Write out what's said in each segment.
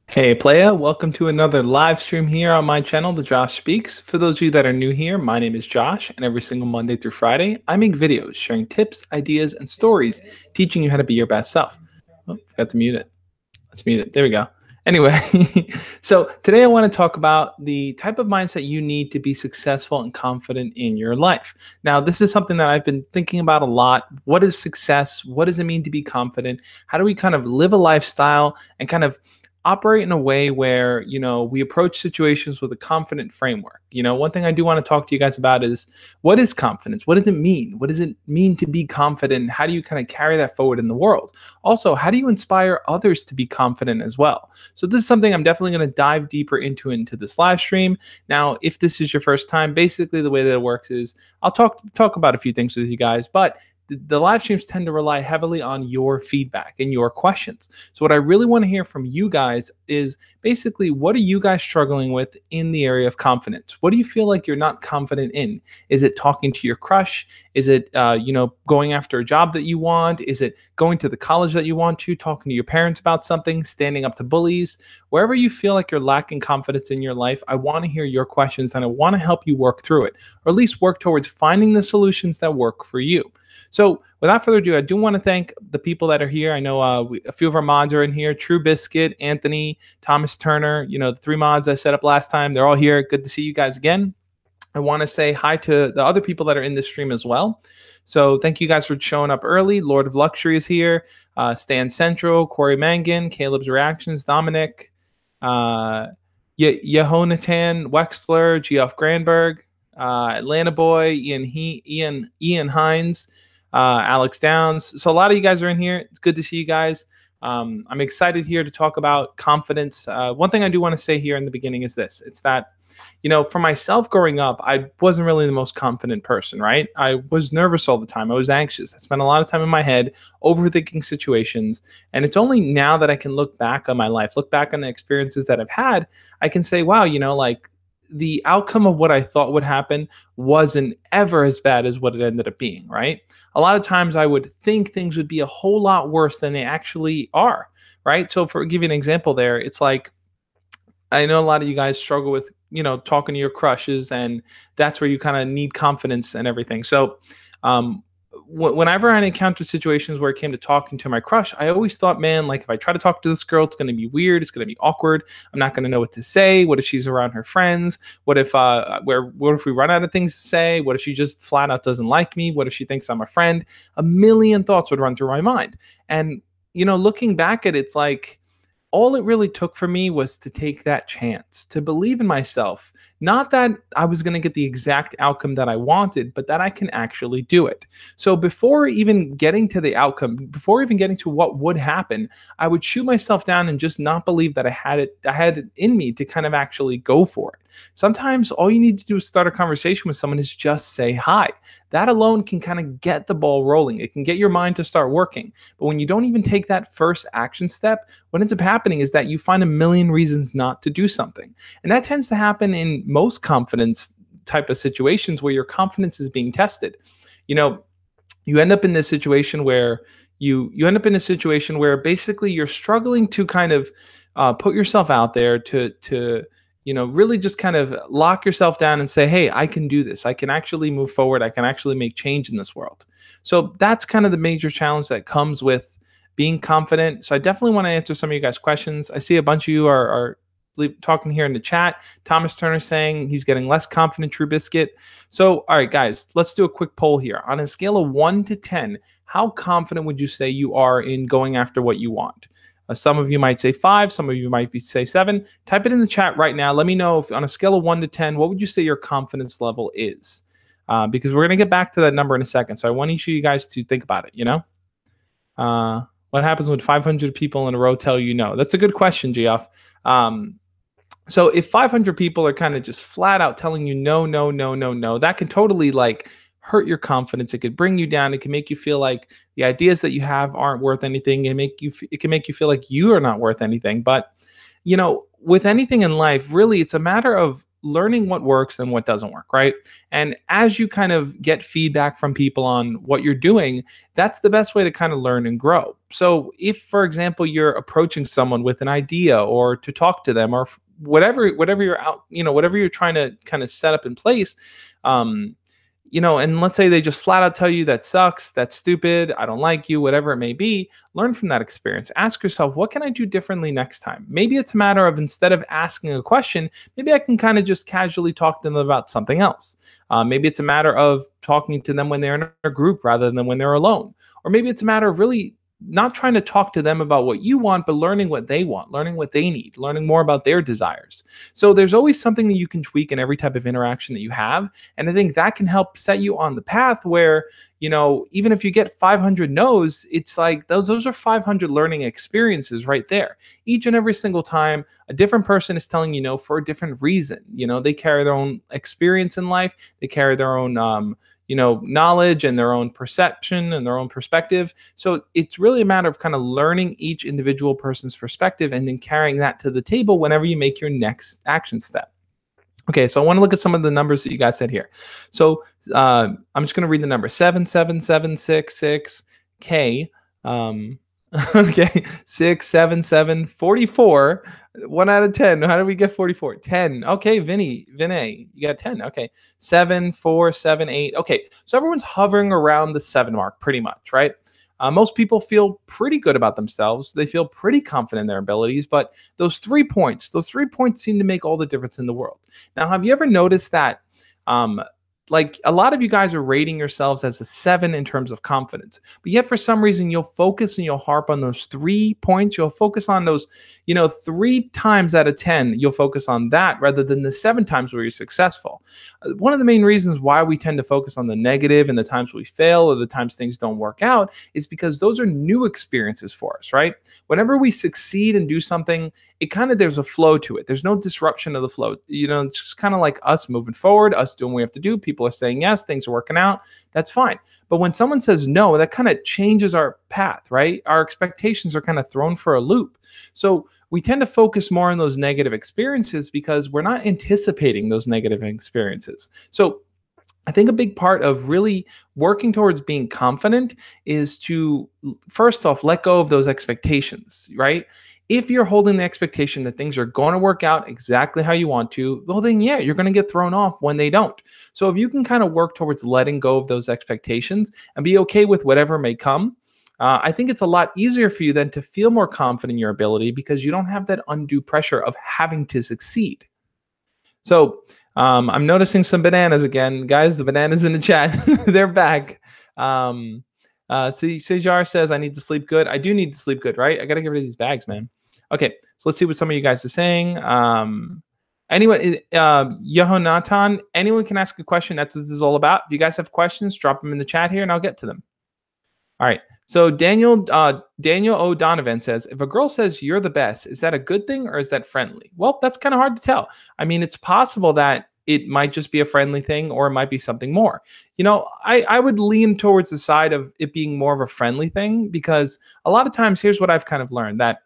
Hey playa, welcome to another live stream here on my channel, The Josh Speaks. For those of you that are new here, my name is Josh, and every single Monday through Friday, I make videos sharing tips, ideas, and stories teaching you how to be your best self. Oh, forgot to mute it. Let's mute it. There we go. Anyway, so today I want to talk about the type of mindset you need to be successful and confident in your life. Now, this is something that I've been thinking about a lot. What is success? What does it mean to be confident? How do we kind of live a lifestyle and kind of operate in a way where, we approach situations with a confident framework? One thing I do want to talk to you guys about is, what is confidence? What does it mean? What does it mean to be confident? How do you kind of carry that forward in the world? Also, how do you inspire others to be confident as well? So this is something I'm definitely going to dive deeper into this live stream. Now, if this is your first time, basically the way that it works is I'll talk about a few things with you guys, but the live streams tend to rely heavily on your feedback and your questions. So what I really want to hear from you guys is basically, what are you guys struggling with in the area of confidence? What do you feel like you're not confident in? Is it talking to your crush? Is it, going after a job that you want? Is it going to the college that you want to, talking to your parents about something, standing up to bullies? Wherever you feel like you're lacking confidence in your life, I want to hear your questions and I want to help you work through it, or at least work towards finding the solutions that work for you. So without further ado, I do want to thank the people that are here. I know a few of our mods are in here: True Biscuit, Anthony, Thomas Turner, the three mods I set up last time. They're all here. Good to see you guys again. I want to say hi to the other people that are in this stream as well. So thank you guys for showing up early. Lord of Luxury is here. Stan Central, Corey Mangan, Caleb's Reactions, Dominic, Yehonatan Wexler, Geoff Granberg, Atlanta Boy, Ian Hines, Alex Downs. So a lot of you guys are in here. It's good to see you guys. I'm excited here to talk about confidence. One thing I do want to say here in the beginning is this. It's that, for myself growing up, I wasn't really the most confident person, right? I was nervous all the time. I was anxious. I spent a lot of time in my head overthinking situations. And it's only now that I can look back on my life, look back on the experiences that I've had, I can say, wow, like the outcome of what I thought would happen wasn't ever as bad as what it ended up being, right? A lot of times I would think things would be a whole lot worse than they actually are, right? So for give you an example there, it's like, I know a lot of you guys struggle with, talking to your crushes, and that's where you kind of need confidence and everything. So, whenever I encountered situations where it came to talking to my crush, I always thought, man, like if I try to talk to this girl, it's going to be weird. It's going to be awkward. I'm not going to know what to say. What if she's around her friends? What if we run out of things to say? What if she just flat out doesn't like me? What if she thinks I'm a friend? A million thoughts would run through my mind. And, looking back at it, it's like, all it really took for me was to take that chance, to believe in myself. Not that I was going to get the exact outcome that I wanted, but that I can actually do it. So before even getting to the outcome, before even getting to what would happen, I would shoot myself down and just not believe that I had it in me to kind of actually go for it. Sometimes all you need to do is start a conversation with someone is just say hi. That alone can kind of get the ball rolling. It can get your mind to start working. But when you don't even take that first action step, what ends up happening is that you find a million reasons not to do something. And that tends to happen in most confidence type of situations where your confidence is being tested. You end up in this situation where basically you're struggling to kind of put yourself out there to really just kind of lock yourself down and say, hey, I can do this. I can actually move forward. I can actually make change in this world. So that's kind of the major challenge that comes with being confident. So I definitely want to answer some of you guys' questions. I see a bunch of you are talking here in the chat. Thomas Turner saying he's getting less confident, True Biscuit. So, all right, guys, let's do a quick poll here. On a scale of 1 to 10, how confident would you say you are in going after what you want? Some of you might say 5. Some of you might say 7. Type it in the chat right now. Let me know if on a scale of 1 to 10, what would you say your confidence level is? Because we're going to get back to that number in a second. So I want each of you guys to think about it, what happens when 500 people in a row tell you no? That's a good question, Geoff. So if 500 people are kind of just flat out telling you no, no, no, no, no, that can totally hurt your confidence. It could bring you down. It can make you feel like the ideas that you have aren't worth anything. It can make you feel like you are not worth anything. But, with anything in life, really, it's a matter of learning what works and what doesn't work, right? And as you kind of get feedback from people on what you're doing, that's the best way to kind of learn and grow. So if, for example, you're approaching someone with an idea or to talk to them or whatever you're out, whatever you're trying to kind of set up in place, um, and let's say they just flat out tell you that sucks, that's stupid, I don't like you, whatever it may be, learn from that experience. Ask yourself, what can I do differently next time? Maybe it's a matter of, instead of asking a question, maybe I can kind of just casually talk to them about something else. Maybe it's a matter of talking to them when they're in a group rather than when they're alone. Or maybe it's a matter of really not trying to talk to them about what you want, but learning what they want, learning what they need, learning more about their desires. So there's always something that you can tweak in every type of interaction that you have. And I think that can help set you on the path where, even if you get 500 no's, it's like those are 500 learning experiences right there. Each and every single time, a different person is telling you no for a different reason. They carry their own experience in life, they carry their own, knowledge and their own perception and their own perspective. So it's really a matter of kind of learning each individual person's perspective and then carrying that to the table whenever you make your next action step. Okay, so I want to look at some of the numbers that you guys said here. So I'm just going to read the number 77766K. Okay, 67744. 1 out of 10. How did we get 44? 10. Okay, Vinay, you got 10. Okay, 7478. Okay, so everyone's hovering around the 7 mark pretty much, right? Most people feel pretty good about themselves. They feel pretty confident in their abilities, but those 3 points seem to make all the difference in the world. Now, have you ever noticed that like a lot of you guys are rating yourselves as a 7 in terms of confidence, but yet for some reason you'll focus and you'll harp on those 3 points. You'll focus on those, 3 times out of 10, you'll focus on that rather than the 7 times where you're successful. One of the main reasons why we tend to focus on the negative and the times we fail or the times things don't work out is because those are new experiences for us, right? Whenever we succeed and do something, there's a flow to it. There's no disruption of the flow. It's just kind of like us moving forward, us doing what we have to do. People are saying yes, things are working out. That's fine. But when someone says no, that kind of changes our path, right? Our expectations are kind of thrown for a loop. So we tend to focus more on those negative experiences because we're not anticipating those negative experiences. So I think a big part of really working towards being confident is to, first off, let go of those expectations, right? If you're holding the expectation that things are going to work out exactly how you want to, well, then yeah, you're going to get thrown off when they don't. So if you can kind of work towards letting go of those expectations and be okay with whatever may come, I think it's a lot easier for you then to feel more confident in your ability because you don't have that undue pressure of having to succeed. So I'm noticing some bananas again. Guys, the bananas in the chat, they're back. Sejar says, I need to sleep good. I do need to sleep good, right? I got to get rid of these bags, man. Okay, so let's see what some of you guys are saying. Anyone, Yehonatan, anyone can ask a question. That's what this is all about. If you guys have questions, drop them in the chat here and I'll get to them. All right. So Daniel O'Donovan says, if a girl says you're the best, is that a good thing or is that friendly? Well, that's kind of hard to tell. I mean, it's possible that it might just be a friendly thing or it might be something more. I would lean towards the side of it being more of a friendly thing because a lot of times, here's what I've kind of learned, that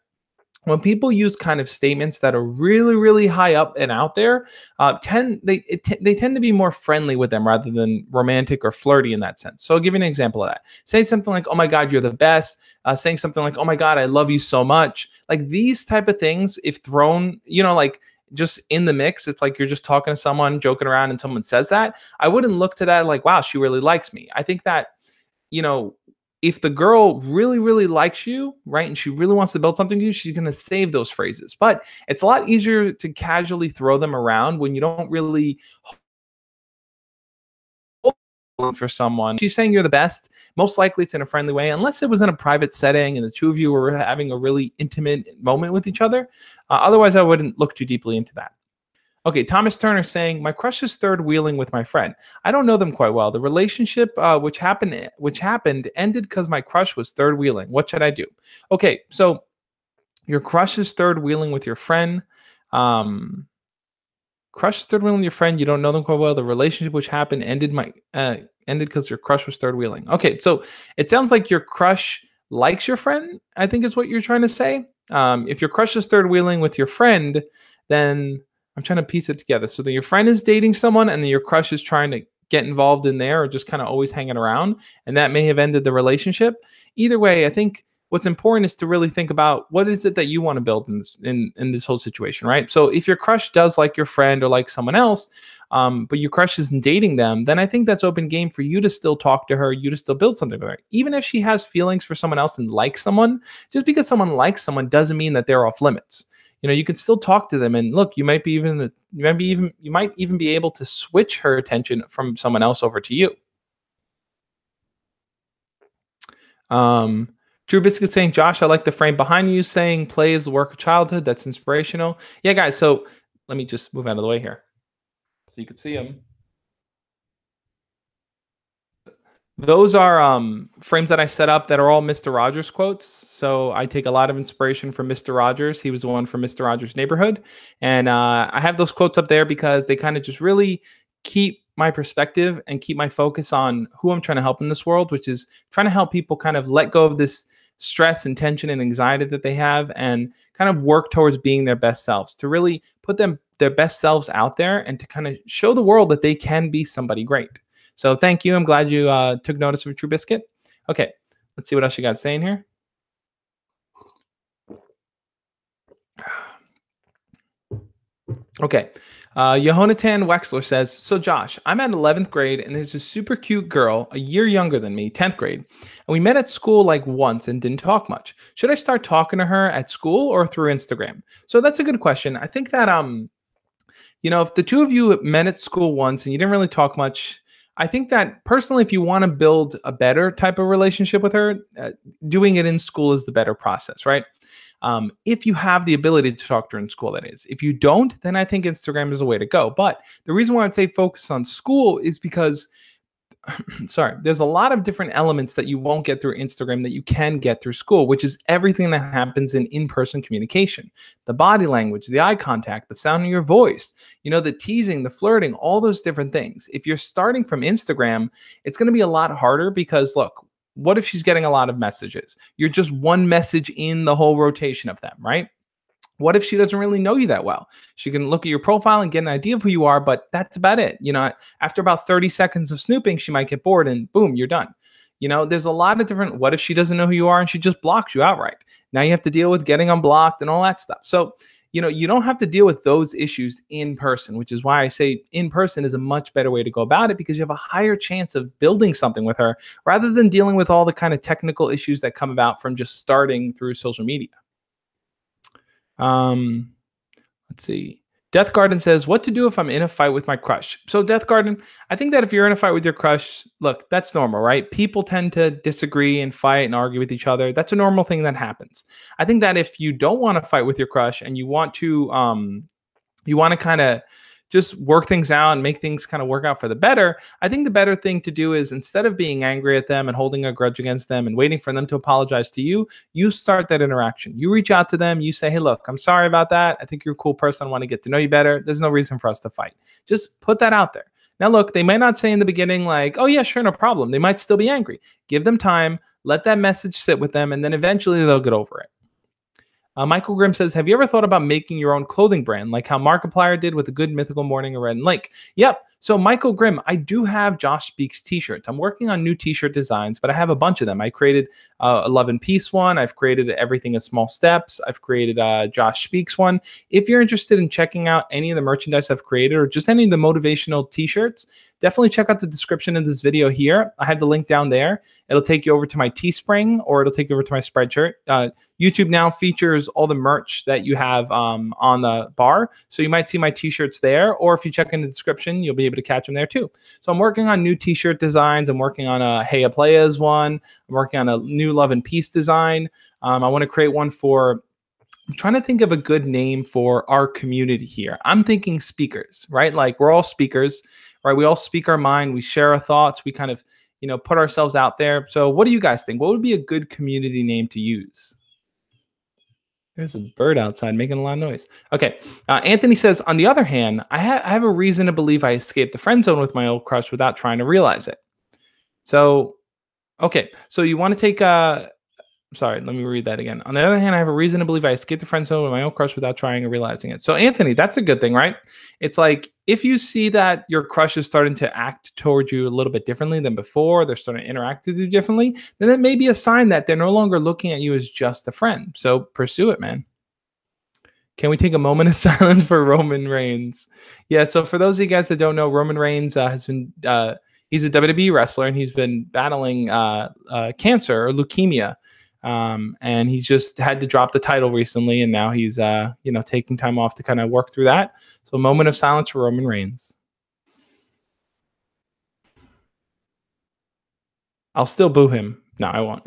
when people use kind of statements that are really, really high up and out there, they tend to be more friendly with them rather than romantic or flirty in that sense. So I'll give you an example of that. Say something like, oh my God, you're the best. Saying something like, oh my God, I love you so much. Like these type of things, if thrown, like just in the mix, it's like you're just talking to someone, joking around, and someone says that. I wouldn't look to that like, wow, she really likes me. I think that, if the girl really, really likes you, right, and she really wants to build something with you, she's going to save those phrases. But it's a lot easier to casually throw them around when you don't really hold for someone. She's saying you're the best. Most likely it's in a friendly way, unless it was in a private setting and the two of you were having a really intimate moment with each other. Otherwise, I wouldn't look too deeply into that. Okay, Thomas Turner saying, my crush is third wheeling with my friend. I don't know them quite well. The relationship which happened ended because my crush was third wheeling. What should I do? Okay, so your crush is third wheeling with your friend. Crush is third wheeling with your friend. You don't know them quite well. The relationship which happened ended because your crush was third wheeling. Okay, so it sounds like your crush likes your friend, I think is what you're trying to say. If your crush is third wheeling with your friend, then I'm trying to piece it together. So that your friend is dating someone and then your crush is trying to get involved in there or just kind of always hanging around, and that may have ended the relationship. Either way, I think what's important is to really think about what is it that you want to build in this whole situation, right? So if your crush does like your friend or like someone else, but your crush isn't dating them, then I think that's open game for you to still talk to her, you to still build something with her. Even if she has feelings for someone else and likes someone, just because someone likes someone doesn't mean that they're off limits. You can still talk to them, and look, you might even be able to switch her attention from someone else over to you. Um, Drew Biscuit saying, Josh, I like the frame behind you saying play is the work of childhood. That's inspirational. Yeah, guys. So let me just move out of the way here so you can see them. Those are frames that I set up that are all Mr. Rogers quotes. So I take a lot of inspiration from Mr. Rogers. He was the one from Mr. Rogers' Neighborhood. And I have those quotes up there because they kind of just really keep my perspective and keep my focus on who I'm trying to help in this world, which is trying to help people kind of let go of this stress and tension and anxiety that they have and kind of work towards being their best selves, to really put their best selves out there and to kind of show the world that they can be somebody great. So thank you. I'm glad you took notice of True Biscuit. Okay, let's see what else you got saying here. Okay. Yehonatan Wexler says, so Josh, I'm at 11th grade and there's a super cute girl a year younger than me, 10th grade. And we met at school like once and didn't talk much. Should I start talking to her at school or through Instagram? So that's a good question. I think that, if the two of you met at school once and you didn't really talk much, I think that personally, if you want to build a better type of relationship with her, doing it in school is the better process, right? If you have the ability to talk to her in school, that is. If you don't, then I think Instagram is the way to go. But the reason why I'd say focus on school is because sorry, there's a lot of different elements that you won't get through Instagram that you can get through school, which is everything that happens in in-person communication. The body language, the eye contact, the sound of your voice, the teasing, the flirting, all those different things. If you're starting from Instagram, it's going to be a lot harder because look, what if she's getting a lot of messages? You're just one message in the whole rotation of them, right? What if she doesn't really know you that well? She can look at your profile and get an idea of who you are, but that's about it. After about 30 seconds of snooping, she might get bored and boom, you're done. There's a lot of different, what if she doesn't know who you are and she just blocks you outright? Now you have to deal with getting unblocked and all that stuff. So, you don't have to deal with those issues in person, which is why I say in person is a much better way to go about it because you have a higher chance of building something with her rather than dealing with all the kind of technical issues that come about from just starting through social media. Um, let's see. Death Garden says, what to do if I'm in a fight with my crush? So, Death Garden, I think that if you're in a fight with your crush, look, that's normal, right? People tend to disagree and fight and argue with each other. That's a normal thing that happens. I think that if you don't want to fight with your crush and you want to kind of just work things out and make things kind of work out for the better, I think the better thing to do is instead of being angry at them and holding a grudge against them and waiting for them to apologize to you, you start that interaction. You reach out to them, you say, hey, look, I'm sorry about that. I think you're a cool person. I want to get to know you better. There's no reason for us to fight. Just put that out there. Now, look, they might not say in the beginning, like, oh, yeah, sure, no problem. They might still be angry. Give them time, let that message sit with them, and then eventually they'll get over it. Michael Grimm says, have you ever thought about making your own clothing brand like how Markiplier did with a good mythical morning in Red and Lake? Yep. So Michael Grimm, I do have Josh Speaks t-shirts. I'm working on new t-shirt designs, but I have a bunch of them. I created a Love and Peace one. I've created Everything in Small Steps. I've created Josh Speaks one. If you're interested in checking out any of the merchandise I've created or just any of the motivational t-shirts, definitely check out the description of this video here. I have the link down there. It'll take you over to my Teespring or it'll take you over to my Spreadshirt. YouTube now features all the merch that you have on the bar. So you might see my t-shirts there, or if you check in the description, you'll be able to catch them there too. So I'm working on new t-shirt designs. I'm working on a Hey Playas one. I'm working on a new Love and Peace design. I want to create one for, I'm trying to think of a good name for our community here. I'm thinking speakers, right? Like we're all speakers, right? We all speak our mind. We share our thoughts. We kind of, put ourselves out there. So what do you guys think? What would be a good community name to use? There's a bird outside making a lot of noise. Okay. Anthony says, on the other hand, I have a reason to believe I escaped the friend zone with my old crush without trying to realize it. So, okay. So you want to take Sorry, let me read that again. On the other hand, I have a reason to believe I escaped the friend zone with my own crush without trying or realizing it. So, Anthony, that's a good thing, right? It's like if you see that your crush is starting to act towards you a little bit differently than before, they're starting to interact with you differently, then it may be a sign that they're no longer looking at you as just a friend. So, pursue it, man. Can we take a moment of silence for Roman Reigns? Yeah. So for those of you guys that don't know, Roman Reigns has been he's a WWE wrestler and he's been battling cancer or leukemia, and he's just had to drop the title recently, and now he's taking time off to kind of work through that. So a moment of silence for Roman Reigns. I'll still boo him. No, I won't.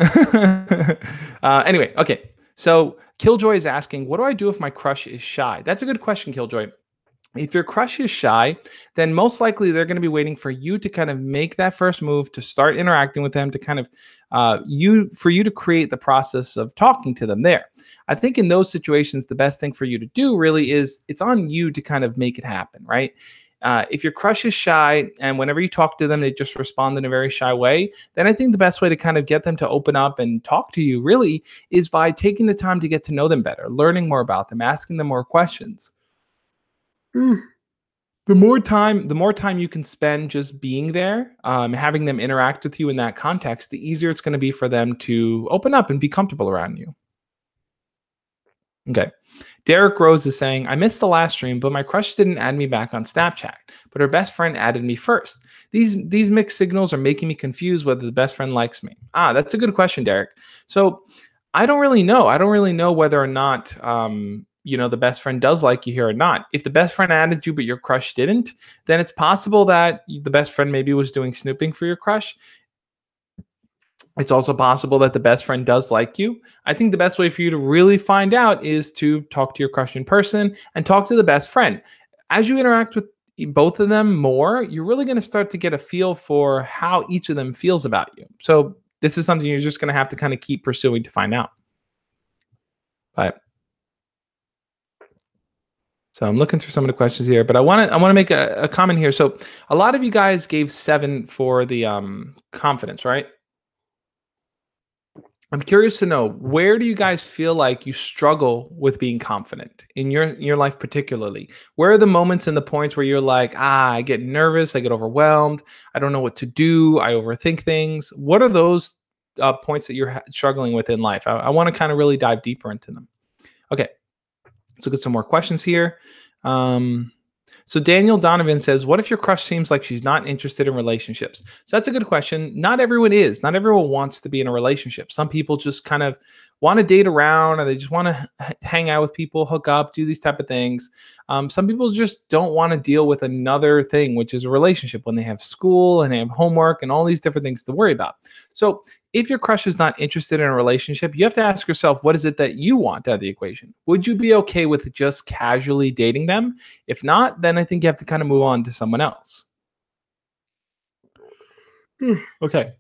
Anyway, okay. So Killjoy is asking, what do I do if my crush is shy? That's a good question, Killjoy. If your crush is shy, then most likely they're going to be waiting for you to kind of make that first move to start interacting with them, to kind of you to create the process of talking to them there. I think in those situations, the best thing for you to do really is it's on you to kind of make it happen, right? If your crush is shy and whenever you talk to them, they just respond in a very shy way, then I think the best way to kind of get them to open up and talk to you really is by taking the time to get to know them better, learning more about them, asking them more questions. The more time you can spend just being there, having them interact with you in that context, the easier it's going to be for them to open up and be comfortable around you. Okay. Derek Rose is saying, I missed the last stream, but my crush didn't add me back on Snapchat, but her best friend added me first. These mixed signals are making me confused whether the best friend likes me. That's a good question, Derek. So I don't really know. I don't really know whether or not the best friend does like you here or not. If the best friend added you but your crush didn't, then it's possible that the best friend maybe was doing snooping for your crush. It's also possible that the best friend does like you. I think the best way for you to really find out is to talk to your crush in person and talk to the best friend. As you interact with both of them more, you're really going to start to get a feel for how each of them feels about you. So this is something you're just going to have to kind of keep pursuing to find out. But so I'm looking through some of the questions here, but I want to make a comment here. So a lot of you guys gave 7 for the confidence, right? I'm curious to know, where do you guys feel like you struggle with being confident in your life particularly? Where are the moments and the points where you're like, I get nervous, I get overwhelmed, I don't know what to do, I overthink things? What are those points that you're struggling with in life? I want to kind of really dive deeper into them. Okay, let's look at some more questions here. So Daniel Donovan says, what if your crush seems like she's not interested in relationships? So that's a good question. Not everyone is. Not everyone wants to be in a relationship. Some people just kind of want to date around, or they just want to hang out with people, hook up, do these type of things. Some people just don't want to deal with another thing, which is a relationship, when they have school and they have homework and all these different things to worry about. So if your crush is not interested in a relationship, you have to ask yourself, what is it that you want out of the equation? Would you be okay with just casually dating them? If not, then I think you have to kind of move on to someone else. Okay.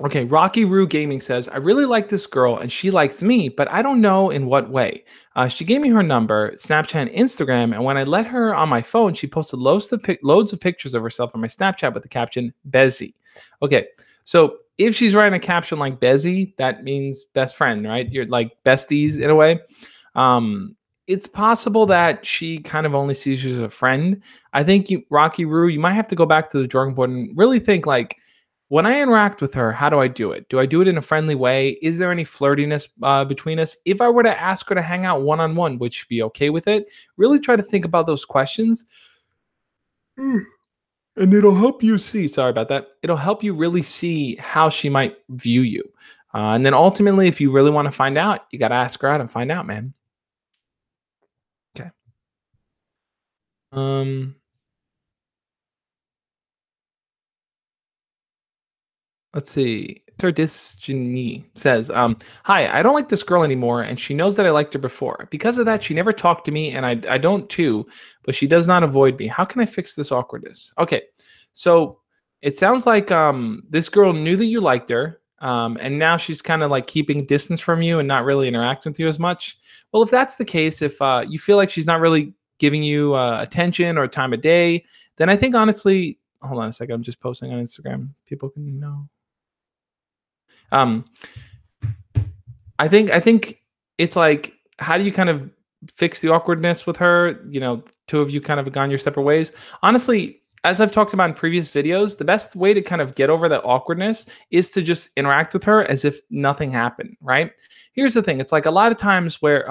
Okay, Rocky Roo Gaming says, I really like this girl and she likes me, but I don't know in what way. She gave me her number, Snapchat, and Instagram, and when I let her on my phone, she posted loads of pictures of herself on my Snapchat with the caption, Bezzy. Okay, so if she's writing a caption like Bezzy, that means best friend, right? You're like besties in a way. It's possible that she kind of only sees you as a friend. I think Rocky Roo, you might have to go back to the drawing board and really think like, when I interact with her, how do I do it? Do I do it in a friendly way? Is there any flirtiness between us? If I were to ask her to hang out one-on-one, would she be okay with it? Really try to think about those questions. And it'll help you see, sorry about that. It'll help you really see how she might view you. And then ultimately, if you really want to find out, you got to ask her out and find out, man. Okay. Let's see. Tardisgeny says, hi, I don't like this girl anymore, and she knows that I liked her before. Because of that, she never talked to me, and I don't too, but she does not avoid me. How can I fix this awkwardness? Okay, so it sounds like this girl knew that you liked her, and now she's kind of like keeping distance from you and not really interacting with you as much. Well, if that's the case, if you feel like she's not really giving you attention or time of day, then I think honestly, hold on a second, I'm just posting on Instagram. People can know. Um, I think it's like, how do you kind of fix the awkwardness with her? Two of you kind of gone your separate ways. Honestly, as I've talked about in previous videos, the best way to kind of get over that awkwardness is to just interact with her as if nothing happened, right? Here's the thing. It's like a lot of times where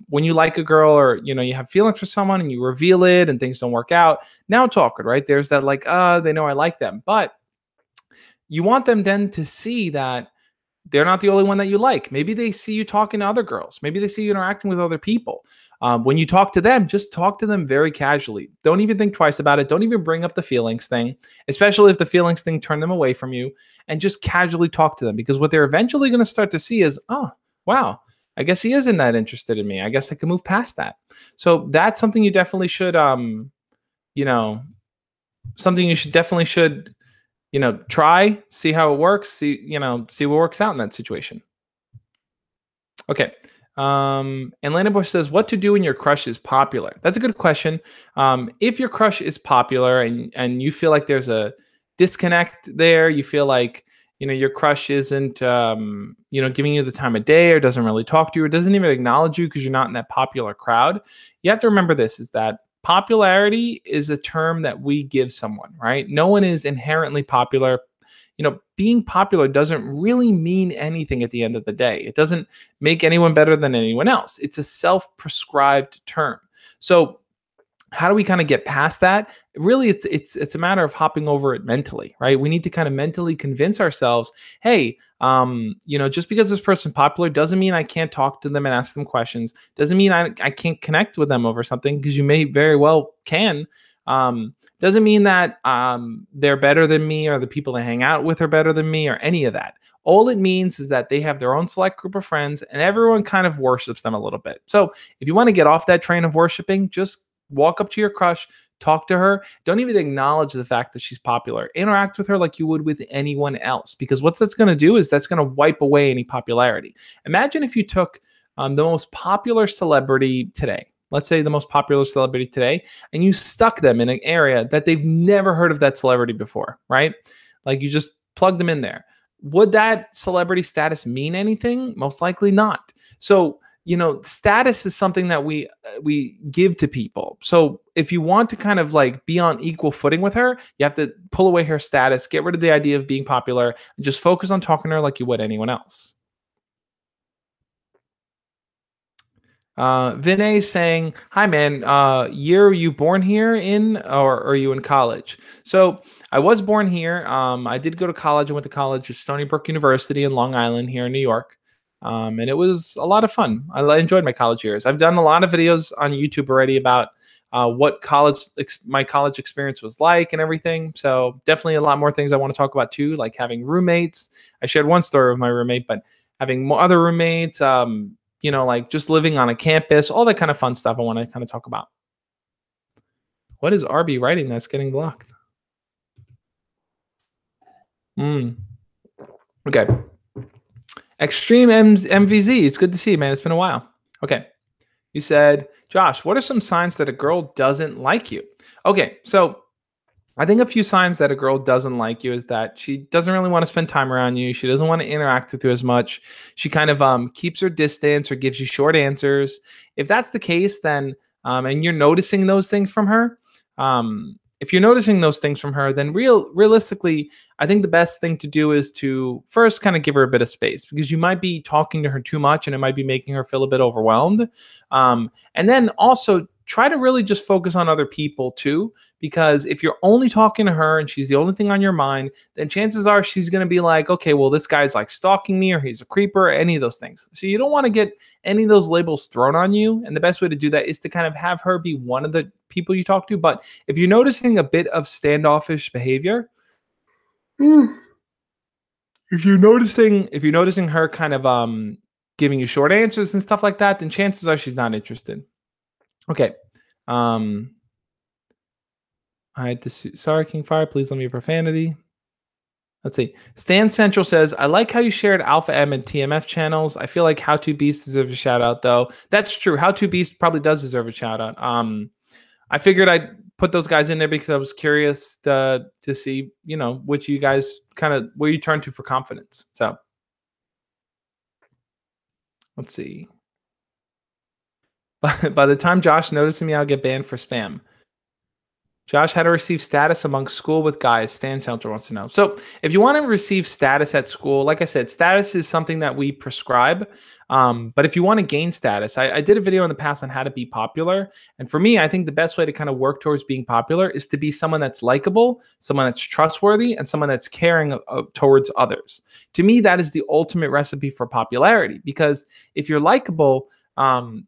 when you like a girl, or you have feelings for someone and you reveal it and things don't work out, now it's awkward, right? There's that like, they know I like them. But you want them then to see that they're not the only one that you like. Maybe they see you talking to other girls. Maybe they see you interacting with other people. When you talk to them, just talk to them very casually. Don't even think twice about it. Don't even bring up the feelings thing, especially if the feelings thing turned them away from you, and just casually talk to them, because what they're eventually going to start to see is, oh, wow, I guess he isn't that interested in me. I guess I can move past that. So that's something you definitely should, you know, something you should definitely should try, see how it works, see what works out in that situation. Okay. And Lana Bush says, what to do when your crush is popular? That's a good question. If your crush is popular, and you feel like there's a disconnect there, you feel like, your crush isn't, giving you the time of day, or doesn't really talk to you, or doesn't even acknowledge you because you're not in that popular crowd, you have to remember this, is that popularity is a term that we give someone, right? No one is inherently popular. Being popular doesn't really mean anything at the end of the day. It doesn't make anyone better than anyone else. It's a self-prescribed term. So how do we kind of get past that? Really, it's a matter of hopping over it mentally, right? We need to kind of mentally convince ourselves, hey, just because this person's popular doesn't mean I can't talk to them and ask them questions. Doesn't mean I can't connect with them over something, because you may very well can. Doesn't mean that they're better than me, or the people they hang out with are better than me, or any of that. All it means is that they have their own select group of friends, and everyone kind of worships them a little bit. So if you want to get off that train of worshiping, just walk up to your crush, talk to her. Don't even acknowledge the fact that she's popular. Interact with her like you would with anyone else, because what that's going to do is that's going to wipe away any popularity. Imagine if you took the most popular celebrity today, let's say the most popular celebrity today, and you stuck them in an area that they've never heard of that celebrity before, right? Like, you just plug them in there. Would that celebrity status mean anything? Most likely not. So, status is something that we give to people. So if you want to kind of like be on equal footing with her, you have to pull away her status, get rid of the idea of being popular, and just focus on talking to her like you would anyone else. Vinay saying, "Hi, man. Year are you born here in, or are you in college?" So I was born here. I did go to college. I went to college at Stony Brook University in Long Island here in New York, and it was a lot of fun. I enjoyed my college years. I've done a lot of videos on YouTube already about what my college experience was like and everything. So definitely a lot more things I want to talk about too, like having roommates. I shared one story with my roommate, but having more other roommates. Like just living on a campus, all that kind of fun stuff I want to kind of talk about. What is RB writing that's getting blocked? Mm. Okay. Extreme MVZ. It's good to see you, man. It's been a while. Okay. You said, Josh, what are some signs that a girl doesn't like you? Okay. So I think a few signs that a girl doesn't like you is that she doesn't really want to spend time around you. She doesn't want to interact with you as much. She kind of keeps her distance or gives you short answers. If that's the case, then and you're noticing those things from her, if you're noticing those things from her, then realistically, I think the best thing to do is to first kind of give her a bit of space, because you might be talking to her too much and it might be making her feel a bit overwhelmed. And then also try to really just focus on other people too, because if you're only talking to her and she's the only thing on your mind, then chances are she's going to be like, okay, well, this guy's like stalking me, or he's a creeper, or any of those things. So you don't want to get any of those labels thrown on you. And the best way to do that is to kind of have her be one of the people you talk to. But if you're noticing a bit of standoffish behavior, if you're noticing her kind of giving you short answers and stuff like that, then chances are she's not interested. Okay. I had to sorry, King Fire. Please let me profanity. Let's see. Stan Central says, I like how you shared Alpha M and TMF channels. I feel like How To Beast deserves a shout out, though. That's true. How To Beast probably does deserve a shout out. I figured I'd put those guys in there because I was curious to see, which you guys kind of where you turn to for confidence. So Let's see. By the time Josh notices me, I'll get banned for spam. Josh, how to receive status among school with guys? Stan Challenger wants to know. So, if you want to receive status at school, like I said, status is something that we prescribe. But if you want to gain status, I did a video in the past on how to be popular. And for me, I think the best way to kind of work towards being popular is to be someone that's likable, someone that's trustworthy, and someone that's caring towards others. To me, that is the ultimate recipe for popularity because if you're likable,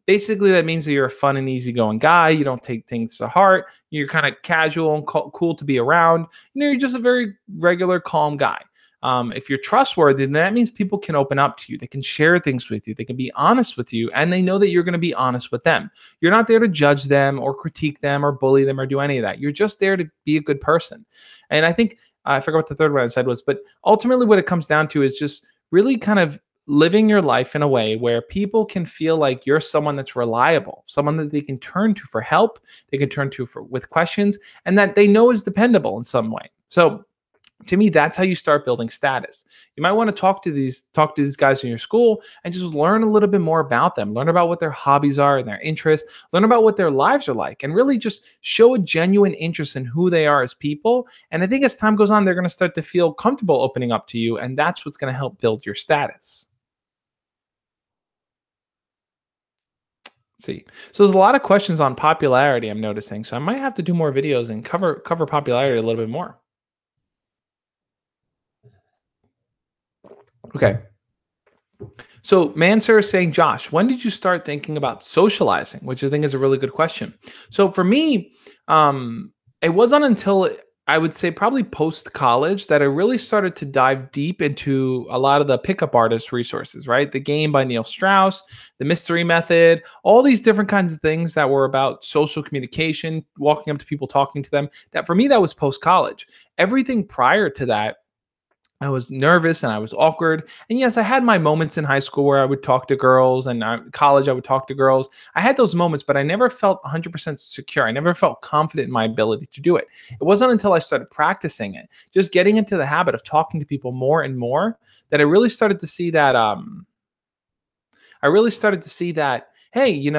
basically that means that you're a fun and easygoing guy. You don't take things to heart. You're kind of casual and cool to be around. You're just a very regular, calm guy. If you're trustworthy, then that means people can open up to you. They can share things with you. They can be honest with you, and they know that you're going to be honest with them. You're not there to judge them or critique them or bully them or do any of that. You're just there to be a good person. And I think I forgot what the third one I said was, but ultimately what it comes down to is just really kind of living your life in a way where people can feel like you're someone that's reliable, someone that they can turn to for help, they can turn to for with questions, and that they know is dependable in some way. So to me, that's how you start building status. You might want to talk to these guys in your school and just learn a little bit more about them, learn about what their hobbies are and their interests, learn about what their lives are like, and really just show a genuine interest in who they are as people. And I think as time goes on, they're going to start to feel comfortable opening up to you, and that's what's going to help build your status. See. So there's a lot of questions on popularity I'm noticing. So I might have to do more videos and cover popularity a little bit more. Okay. So Mansur is saying, Josh, when did you start thinking about socializing? Which I think is a really good question. So for me, it wasn't until I would say probably post college that I really started to dive deep into a lot of the pickup artist resources, right? The Game by Neil Strauss, the Mystery Method, all these different kinds of things that were about social communication, walking up to people, talking to them. That for me, that was post college. Everything prior to that, I was nervous and I was awkward. And yes, I had my moments in high school where I would talk to girls and college I would talk to girls. I had those moments, but I never felt 100% secure. I never felt confident in my ability to do it. It wasn't until I started practicing it, just getting into the habit of talking to people more and more, that I really started to see that hey,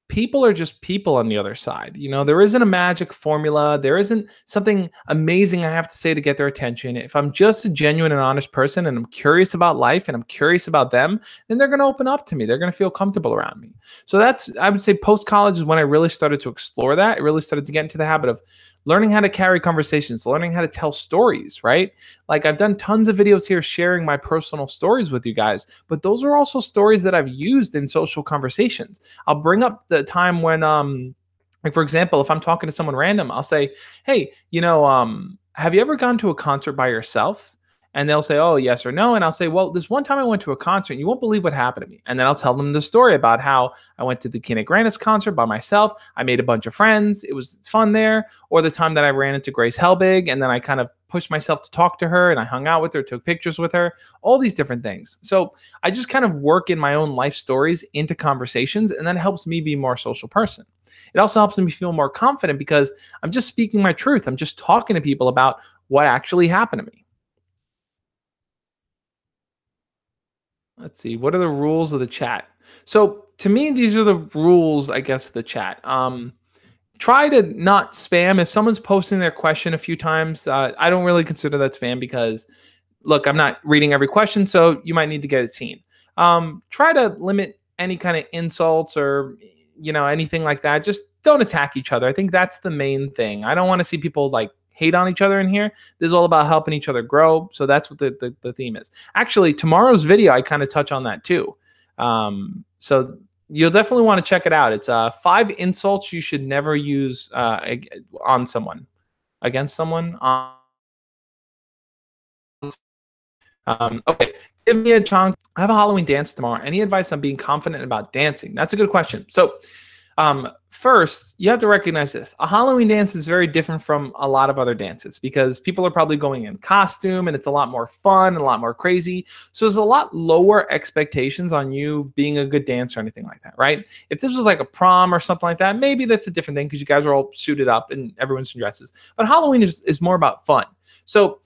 people are just people on the other side. There isn't a magic formula. There isn't something amazing I have to say to get their attention. If I'm just a genuine and honest person and I'm curious about life and I'm curious about them, then they're going to open up to me. They're going to feel comfortable around me. So I would say post college is when I really started to explore that. I really started to get into the habit of learning how to carry conversations, learning how to tell stories, right? Like I've done tons of videos here sharing my personal stories with you guys, but those are also stories that I've used in social conversations. I'll bring up the time when like for example, if I'm talking to someone random, I'll say, "Hey, have you ever gone to a concert by yourself?" And they'll say, "Oh, yes or no." And I'll say, "Well, this one time I went to a concert, and you won't believe what happened to me." And then I'll tell them the story about how I went to the Kina Grannis concert by myself. I made a bunch of friends. It was fun there. Or the time that I ran into Grace Helbig, and then I kind of pushed myself to talk to her, and I hung out with her, took pictures with her, all these different things. So I just kind of work in my own life stories into conversations, and that helps me be a more social person. It also helps me feel more confident because I'm just speaking my truth. I'm just talking to people about what actually happened to me. Let's see. What are the rules of the chat? So to me, these are the rules, I guess, of the chat. Try to not spam. If someone's posting their question a few times, I don't really consider that spam because, look, I'm not reading every question, so you might need to get it seen. Try to limit any kind of insults or anything like that. Just don't attack each other. I think that's the main thing. I don't want to see people like hate on each other in here. This is all about helping each other grow. So that's what the theme is. Actually, tomorrow's video, I kind of touch on that too. So you'll definitely want to check it out. It's 5 insults you should never use on someone, against someone. Okay, give me a chance. I have a Halloween dance tomorrow. Any advice on being confident about dancing? That's a good question. So first, you have to recognize this. A Halloween dance is very different from a lot of other dances because people are probably going in costume and it's a lot more fun and a lot more crazy. So there's a lot lower expectations on you being a good dancer or anything like that, right? If this was like a prom or something like that, maybe that's a different thing because you guys are all suited up and everyone's in dresses. But Halloween is more about fun. So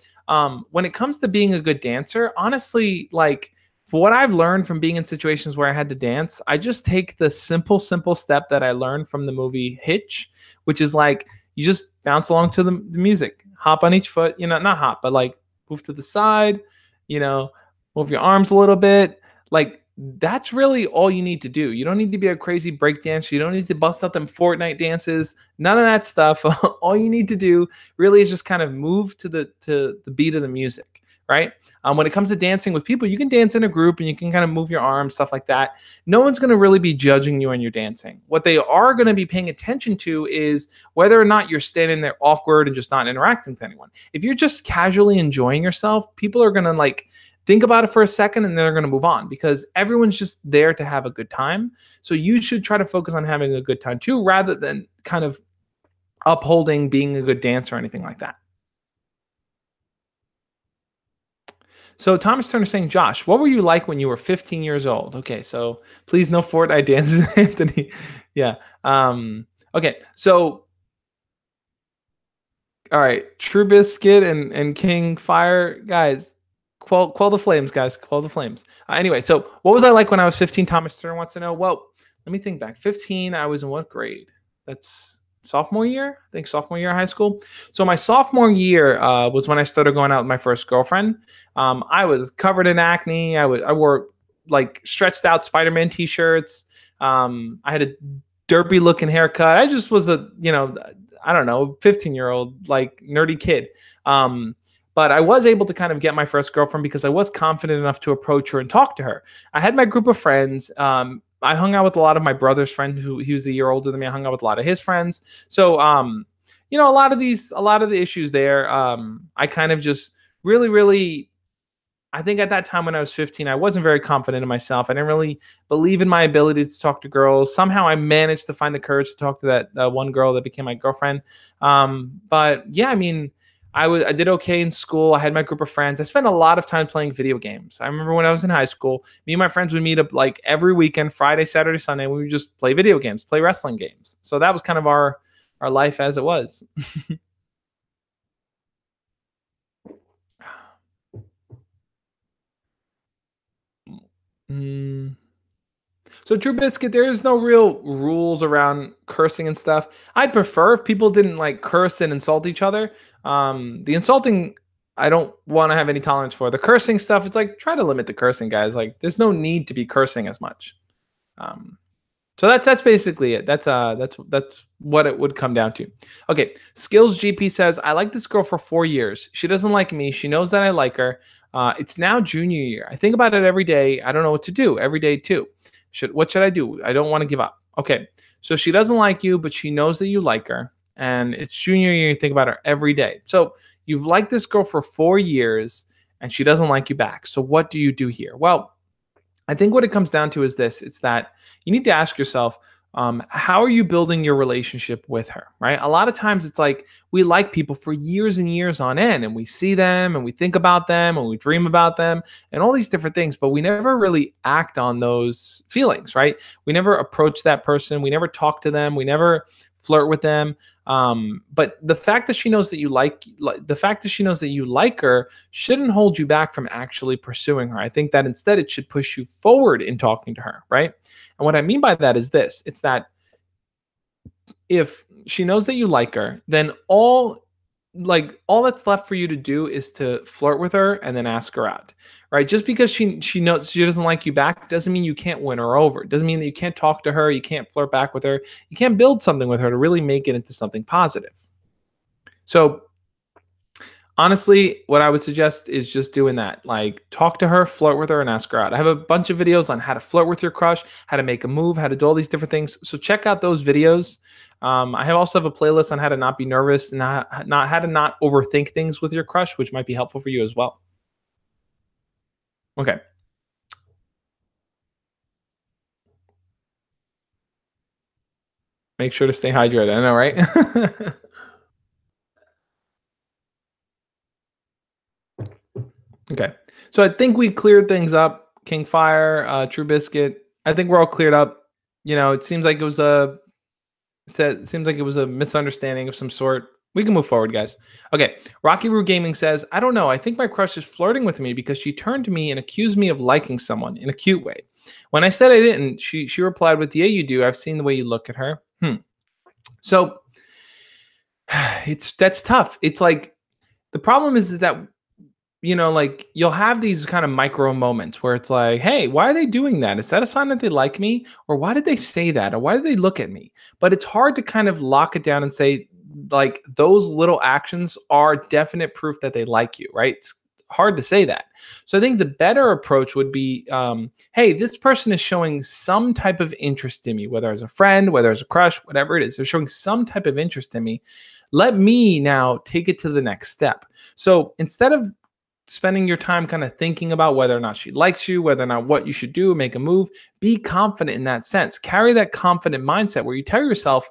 when it comes to being a good dancer, honestly, like For what I've learned from being in situations where I had to dance, I just take the simple step that I learned from the movie Hitch, which is like you just bounce along to the music, hop on each foot, not hop, but like move to the side, you know, move your arms a little bit. Like that's really all you need to do. You don't need to be a crazy break dancer. You don't need to bust out them Fortnite dances. None of that stuff. All you need to do really is just kind of move to the beat of the music, right? When it comes to dancing with people, you can dance in a group and you can kind of move your arms, stuff like that. No one's going to really be judging you when you're dancing. What they are going to be paying attention to is whether or not you're standing there awkward and just not interacting with anyone. If you're just casually enjoying yourself, people are going to like think about it for a second and then they're going to move on because everyone's just there to have a good time. So you should try to focus on having a good time too, rather than kind of upholding being a good dancer or anything like that. So Thomas Turner saying, Josh, what were you like when you were 15 years old? Okay, so please no Fortnite dances, Anthony. Yeah. Okay, so all right, True Biscuit and King Fire, guys, quell the flames, guys, quell the flames. Anyway, so what was I like when I was 15? Thomas Turner wants to know. Well, let me think back. 15, I was in what grade? That's sophomore year. I think sophomore year of high school. So my sophomore year was when I started going out with my first girlfriend. I was covered in acne. I wore like stretched out Spider-Man t-shirts. I had a derpy looking haircut. I just was I don't know, 15-year-old, like nerdy kid. But I was able to kind of get my first girlfriend because I was confident enough to approach her and talk to her. I had my group of friends. I hung out with a lot of my brother's friends who he was a year older than me. I hung out with a lot of his friends. So, a lot of the issues there, I kind of just really, I think at that time when I was 15, I wasn't very confident in myself. I didn't really believe in my ability to talk to girls. Somehow I managed to find the courage to talk to that one girl that became my girlfriend. But yeah, I mean, I did okay in school. I had my group of friends. I spent a lot of time playing video games. I remember when I was in high school, me and my friends would meet up like every weekend, Friday, Saturday, Sunday. We would just play video games, play wrestling games. So that was kind of our life as it was. Mm. So True Biscuit, there's no real rules around cursing and stuff. I'd prefer if people didn't like curse and insult each other. The insulting, I don't want to have any tolerance for. The cursing stuff, it's like try to limit the cursing, guys. Like there's no need to be cursing as much. Um, so that's basically it. That's what it would come down to. Okay, Skills GP says I like this girl for 4 years. She doesn't like me. She knows that I like her. It's now junior year. I think about it every day. I don't know what to do every day too. What should I do? I don't want to give up. Okay, so she doesn't like you, but she knows that you like her, and it's junior year. You think about her every day. So you've liked this girl for 4 years, and she doesn't like you back. So what do you do here? Well, I think what it comes down to is this: it's that you need to ask yourself, how are you building your relationship with her, right? A lot of times it's like we like people for years and years on end, and we see them and we think about them and we dream about them and all these different things, but we never really act on those feelings, right? We never approach that person, we never talk to them, we never flirt with them. But the fact that she knows that the fact that she knows that you like her shouldn't hold you back from actually pursuing her. I think that instead it should push you forward in talking to her, right? And what I mean by that is this: it's that if she knows that you like her, then all that's left for you to do is to flirt with her and then ask her out. Right? Just because she knows she doesn't like you back doesn't mean you can't win her over. It doesn't mean that you can't talk to her, you can't flirt back with her, you can't build something with her to really make it into something positive. So honestly, what I would suggest is just doing that. Like talk to her, flirt with her, and ask her out. I have a bunch of videos on how to flirt with your crush, how to make a move, how to do all these different things. So check out those videos. I also have a playlist on how to not be nervous and how to not overthink things with your crush, which might be helpful for you as well. Okay. Make sure to stay hydrated. I know, right? Okay. So I think we cleared things up. King Fire, True Biscuit. I think we're all cleared up. It seems like it was a misunderstanding of some sort. We can move forward, guys. Okay. Rocky Roo Gaming says, I don't know. I think my crush is flirting with me because she turned to me and accused me of liking someone in a cute way. When I said I didn't, she replied with, yeah, you do. I've seen the way you look at her. So that's tough. It's like the problem is that like you'll have these kind of micro moments where it's like, hey, why are they doing that? Is that a sign that they like me? Or why did they say that? Or why did they look at me? But it's hard to kind of lock it down and say, like, those little actions are definite proof that they like you, right? It's hard to say that. So I think the better approach would be, hey, this person is showing some type of interest in me, whether as a friend, whether as a crush, whatever it is, they're showing some type of interest in me. Let me now take it to the next step. So instead of spending your time kind of thinking about whether or not she likes you, whether or not what you should do, make a move, be confident in that sense. Carry that confident mindset where you tell yourself,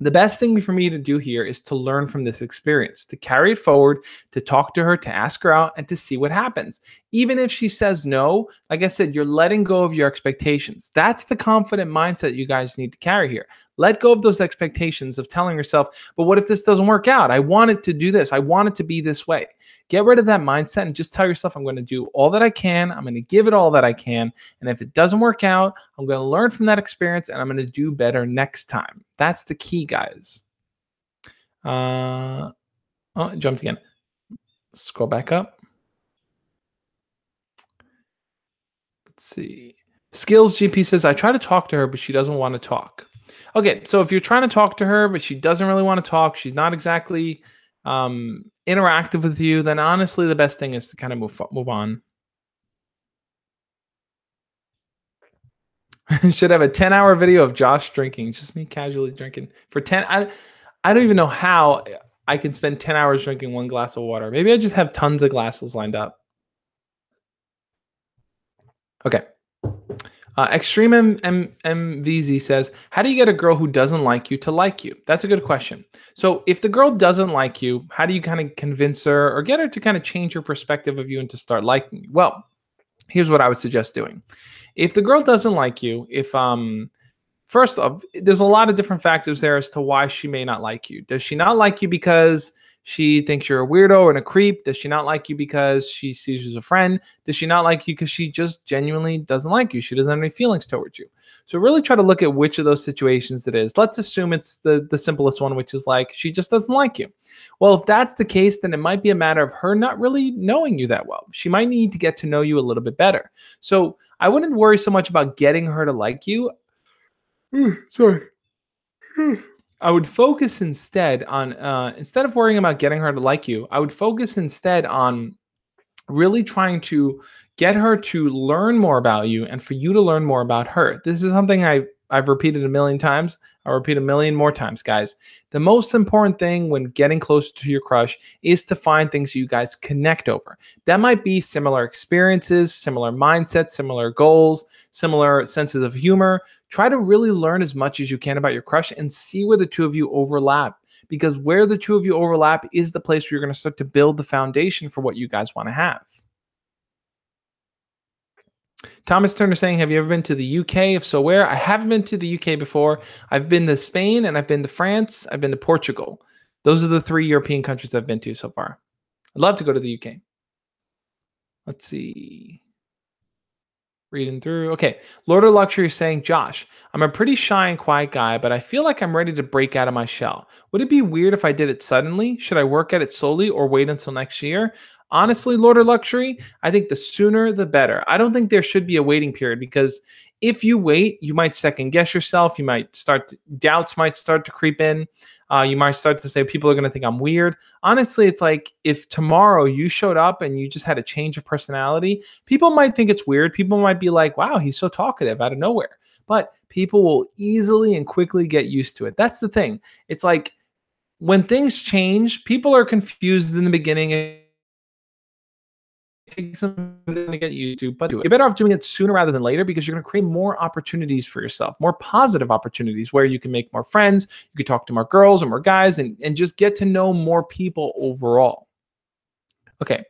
the best thing for me to do here is to learn from this experience, to carry it forward, to talk to her, to ask her out, and to see what happens. Even if she says no, like I said, you're letting go of your expectations. That's the confident mindset you guys need to carry here. Let go of those expectations of telling yourself, but what if this doesn't work out? I wanted to do this. I want it to be this way. Get rid of that mindset and just tell yourself, I'm going to do all that I can. I'm going to give it all that I can. And if it doesn't work out, I'm going to learn from that experience and I'm going to do better next time. That's the key, guys. It jumped again. Scroll back up. Let's see. Skills GP says, I try to talk to her, but she doesn't want to talk. Okay, so if you're trying to talk to her, but she doesn't really want to talk, she's not exactly interactive with you, then honestly, the best thing is to kind of move on. Should have a 10-hour video of Josh drinking, just me casually drinking for 10. I don't even know how I can spend 10 hours drinking one glass of water. Maybe I just have tons of glasses lined up. Okay. Extreme MVZ says, how do you get a girl who doesn't like you to like you? That's a good question. So if the girl doesn't like you, how do you kind of convince her or get her to kind of change her perspective of you and to start liking you? Well, here's what I would suggest doing. If the girl doesn't like you, first off, there's a lot of different factors there as to why she may not like you. Does she not like you because she thinks you're a weirdo and a creep? Does she not like you because she sees you as a friend? Does she not like you because she just genuinely doesn't like you? She doesn't have any feelings towards you. So really try to look at which of those situations it is. Let's assume it's the simplest one, which is like she just doesn't like you. Well, if that's the case, then it might be a matter of her not really knowing you that well. She might need to get to know you a little bit better. So I wouldn't worry so much about getting her to like you. Sorry. I would focus instead on, instead of worrying about getting her to like you, I would focus instead on really trying to get her to learn more about you and for you to learn more about her. This is something I've repeated a million times. I'll repeat a million more times, guys. The most important thing when getting closer to your crush is to find things you guys connect over. That might be similar experiences, similar mindsets, similar goals, similar senses of humor. Try to really learn as much as you can about your crush and see where the two of you overlap. Because where the two of you overlap is the place where you're going to start to build the foundation for what you guys want to have. Thomas Turner saying, have you ever been to the UK? If so, where? I haven't been to the UK before. I've been to Spain and I've been to France. I've been to Portugal. Those are the 3 European countries I've been to so far. I'd love to go to the UK. Let's see. Reading through. Okay. Lord of Luxury is saying, Josh, I'm a pretty shy and quiet guy, but I feel like I'm ready to break out of my shell. Would it be weird if I did it suddenly? Should I work at it slowly or wait until next year? Honestly, Lord of Luxury, I think the sooner the better. I don't think there should be a waiting period because if you wait, you might second guess yourself. You might doubts might start to creep in. You might start to say, people are going to think I'm weird. Honestly, it's like if tomorrow you showed up and you just had a change of personality, people might think it's weird. People might be like, wow, he's so talkative out of nowhere. But people will easily and quickly get used to it. That's the thing. It's like when things change, people are confused in the beginning. Takes some to get used to, but you're better off doing it sooner rather than later because you're going to create more opportunities for yourself, more positive opportunities where you can make more friends, you can talk to more girls or more guys, and just get to know more people overall. Okay.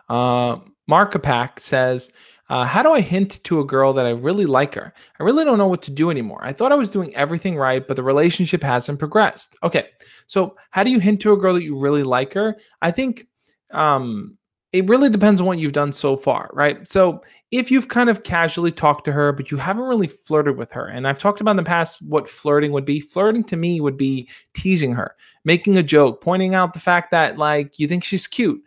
Mark Kapak says, How do I hint to a girl that I really like her? I really don't know what to do anymore. I thought I was doing everything right, but the relationship hasn't progressed. Okay, so how do you hint to a girl that you really like her? I think um, it really depends on what you've done so far, right? So if you've kind of casually talked to her, but you haven't really flirted with her, and I've talked about in the past what flirting would be. Flirting to me would be teasing her, making a joke, pointing out the fact that like you think she's cute,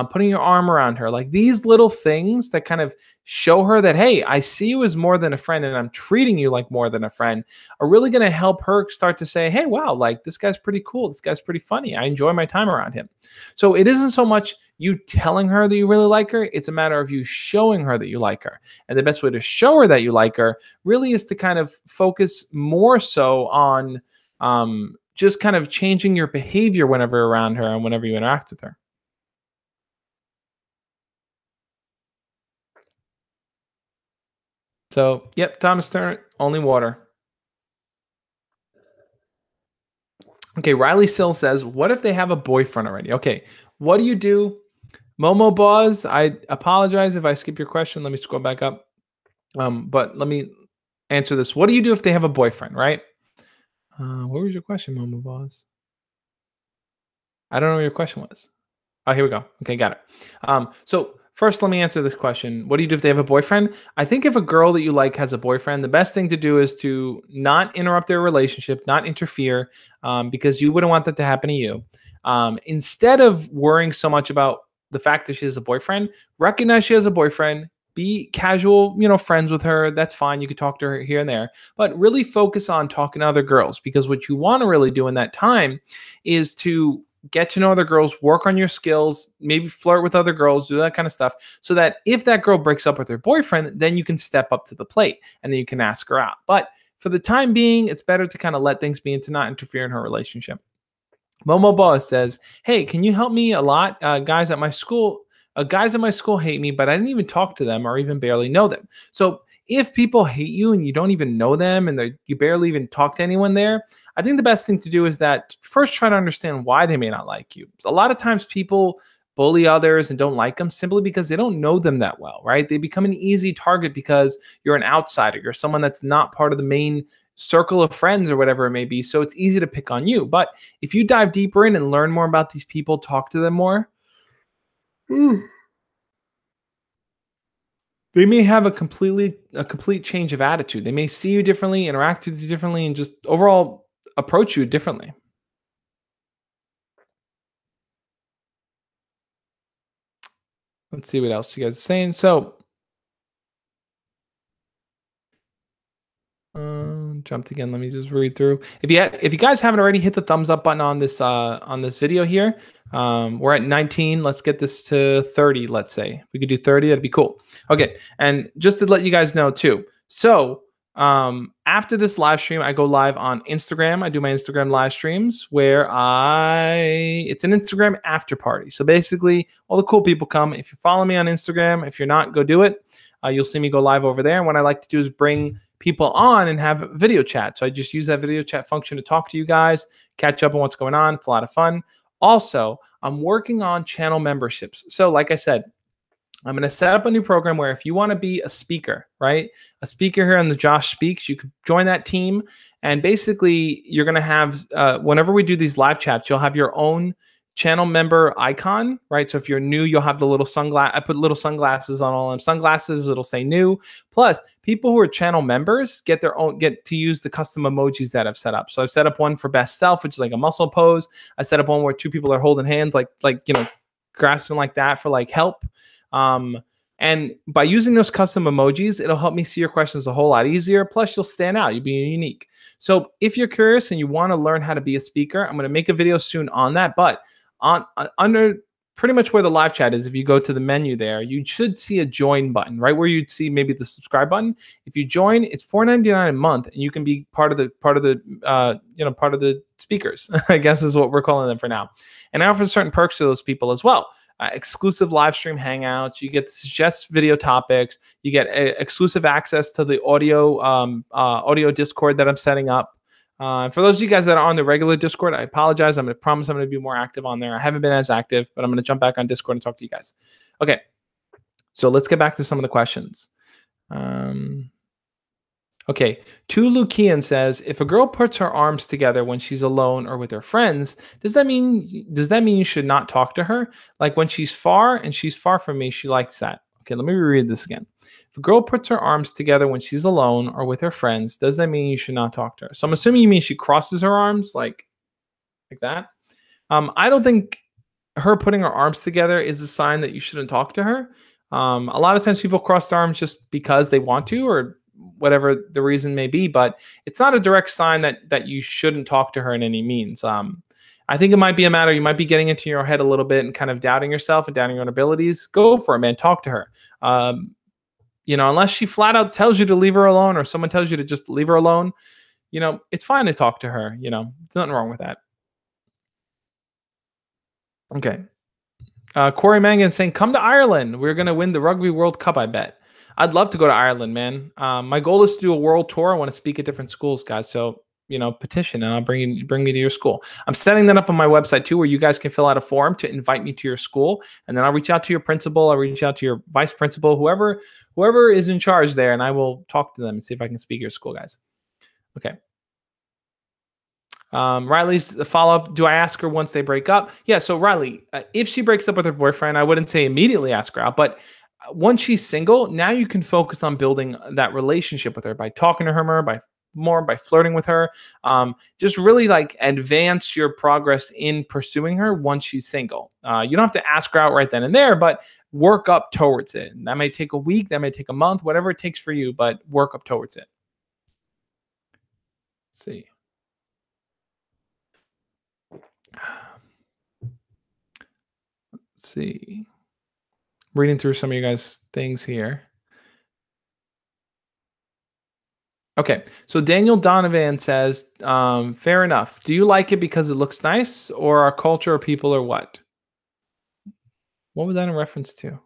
putting your arm around her, like these little things that kind of show her that, hey, I see you as more than a friend and I'm treating you like more than a friend, are really going to help her start to say, hey, wow, like this guy's pretty cool. This guy's pretty funny. I enjoy my time around him. So it isn't so much you telling her that you really like her. It's a matter of you showing her that you like her. And the best way to show her that you like her really is to kind of focus more so on just kind of changing your behavior whenever around her and whenever you interact with her. So, yep, Thomas Turner, only water. Okay, Riley Sill says, what if they have a boyfriend already? Okay, what do you do? Momo Boz, I apologize if I skip your question. Let me scroll back up. But let me answer this. What do you do if they have a boyfriend, right? What was your question, Momo Boz? I don't know what your question was. Oh, here we go. Okay, got it. So first, let me answer this question. What do you do if they have a boyfriend? I think if a girl that you like has a boyfriend, the best thing to do is to not interrupt their relationship, not interfere, because you wouldn't want that to happen to you. Instead of worrying so much about the fact that she has a boyfriend, recognize she has a boyfriend. Be casual, friends with her. That's fine. You could talk to her here and there, but really focus on talking to other girls because what you want to really do in that time is to get to know other girls, work on your skills, maybe flirt with other girls, do that kind of stuff, so that if that girl breaks up with her boyfriend, then you can step up to the plate and then you can ask her out. But for the time being, it's better to kind of let things be and to not interfere in her relationship. Momo Boss says, "Hey, can you help me a lot? Guys at my school hate me, but I didn't even talk to them or even barely know them. So if people hate you and you don't even know them and you barely even talk to anyone there, I think the best thing to do is that first try to understand why they may not like you. A lot of times people bully others and don't like them simply because they don't know them that well, right? They become an easy target because you're an outsider, you're someone that's not part of the main circle of friends or whatever it may be. So it's easy to pick on you. But if you dive deeper in and learn more about these people, talk to them more, they may have a complete change of attitude. They may see you differently, interact with you differently, and just overall approach you differently. Let's see what else you guys are saying. So, jumped again. Let me just read through. If you guys haven't already, hit the thumbs up button on this video here. We're at 19. Let's get this to 30. Let's say if we could do 30, that'd be cool. Okay, and just to let you guys know too. So after this live stream, I go live on Instagram. I do my Instagram live streams where it's an Instagram after party. So basically, all the cool people come. If you follow me on Instagram, if you're not, go do it. You'll see me go live over there. And what I like to do is bring people on and have video chat. So I just use that video chat function to talk to you guys, catch up on what's going on. It's a lot of fun. Also, I'm working on channel memberships. So like I said, I'm going to set up a new program where if you want to be a speaker, right? A speaker here on the Josh Speaks, you could join that team. And basically, you're going to have, whenever we do these live chats, you'll have your own channel member icon, right? So if you're new, you'll have the little sunglass. I put little sunglasses on all them sunglasses. It'll say new. Plus, people who are channel members get to use the custom emojis that I've set up. So I've set up one for best self, which is like a muscle pose. I set up one where two people are holding hands, like grasping like that for like help. And by using those custom emojis, it'll help me see your questions a whole lot easier. Plus, you'll stand out. You'll be unique. So if you're curious and you want to learn how to be a speaker, I'm going to make a video soon on that. But under pretty much where the live chat is, if you go to the menu there, you should see a join button, right where you'd see maybe the subscribe button. If you join, it's $4.99 a month, and you can be part of the speakers. I guess is what we're calling them for now. And I offer certain perks to those people as well. Exclusive live stream hangouts. You get to suggest video topics. You get exclusive access to the audio Discord that I'm setting up. For those of you guys that are on the regular Discord, I apologize. I'm going to promise I'm going to be more active on there. I haven't been as active, but I'm going to jump back on Discord and talk to you guys. Okay, so let's get back to some of the questions. Um, Okay, Tu Lukian says if a girl puts her arms together when she's alone or with her friends, does that mean you should not talk to her? Like when she's far and she's far from me, she likes that. Okay, let me reread this again. If a girl puts her arms together when she's alone or with her friends, does that mean you should not talk to her? So I'm assuming you mean she crosses her arms like that. I don't think her putting her arms together is a sign that you shouldn't talk to her. A lot of times people cross their arms just because they want to or whatever the reason may be, but it's not a direct sign that you shouldn't talk to her in any means. I think it might be a matter you might be getting into your head a little bit and kind of doubting yourself and doubting your own abilities. Go for it, man. Talk to her. Unless she flat out tells you to leave her alone or someone tells you to just leave her alone, it's fine to talk to her. There's nothing wrong with that. Okay. Corey Mangan saying, "Come to Ireland. We're gonna win the Rugby World Cup. I bet. I'd love to go to Ireland, man. My goal is to do a world tour. I want to speak at different schools, guys. So petition, and I'll bring me to your school. I'm setting that up on my website too, where you guys can fill out a form to invite me to your school, and then I'll reach out to your principal. I'll reach out to your vice principal, whoever is in charge there, and I will talk to them and see if I can speak at your school, guys. Okay." Riley's follow up. Do I ask her once they break up? Yeah. So Riley, if she breaks up with her boyfriend, I wouldn't say immediately ask her out, but once she's single, now you can focus on building that relationship with her by talking to her more, by flirting with her. Just really like advance your progress in pursuing her once she's single. You don't have to ask her out right then and there, but work up towards it. That may take a week, that may take a month, whatever it takes for you, but work up towards it. Let's see. Let's see. Reading through some of you guys' things here. Okay, so Daniel Donovan says, fair enough. Do you like it because it looks nice, or our culture or people, or what? What was that in reference to?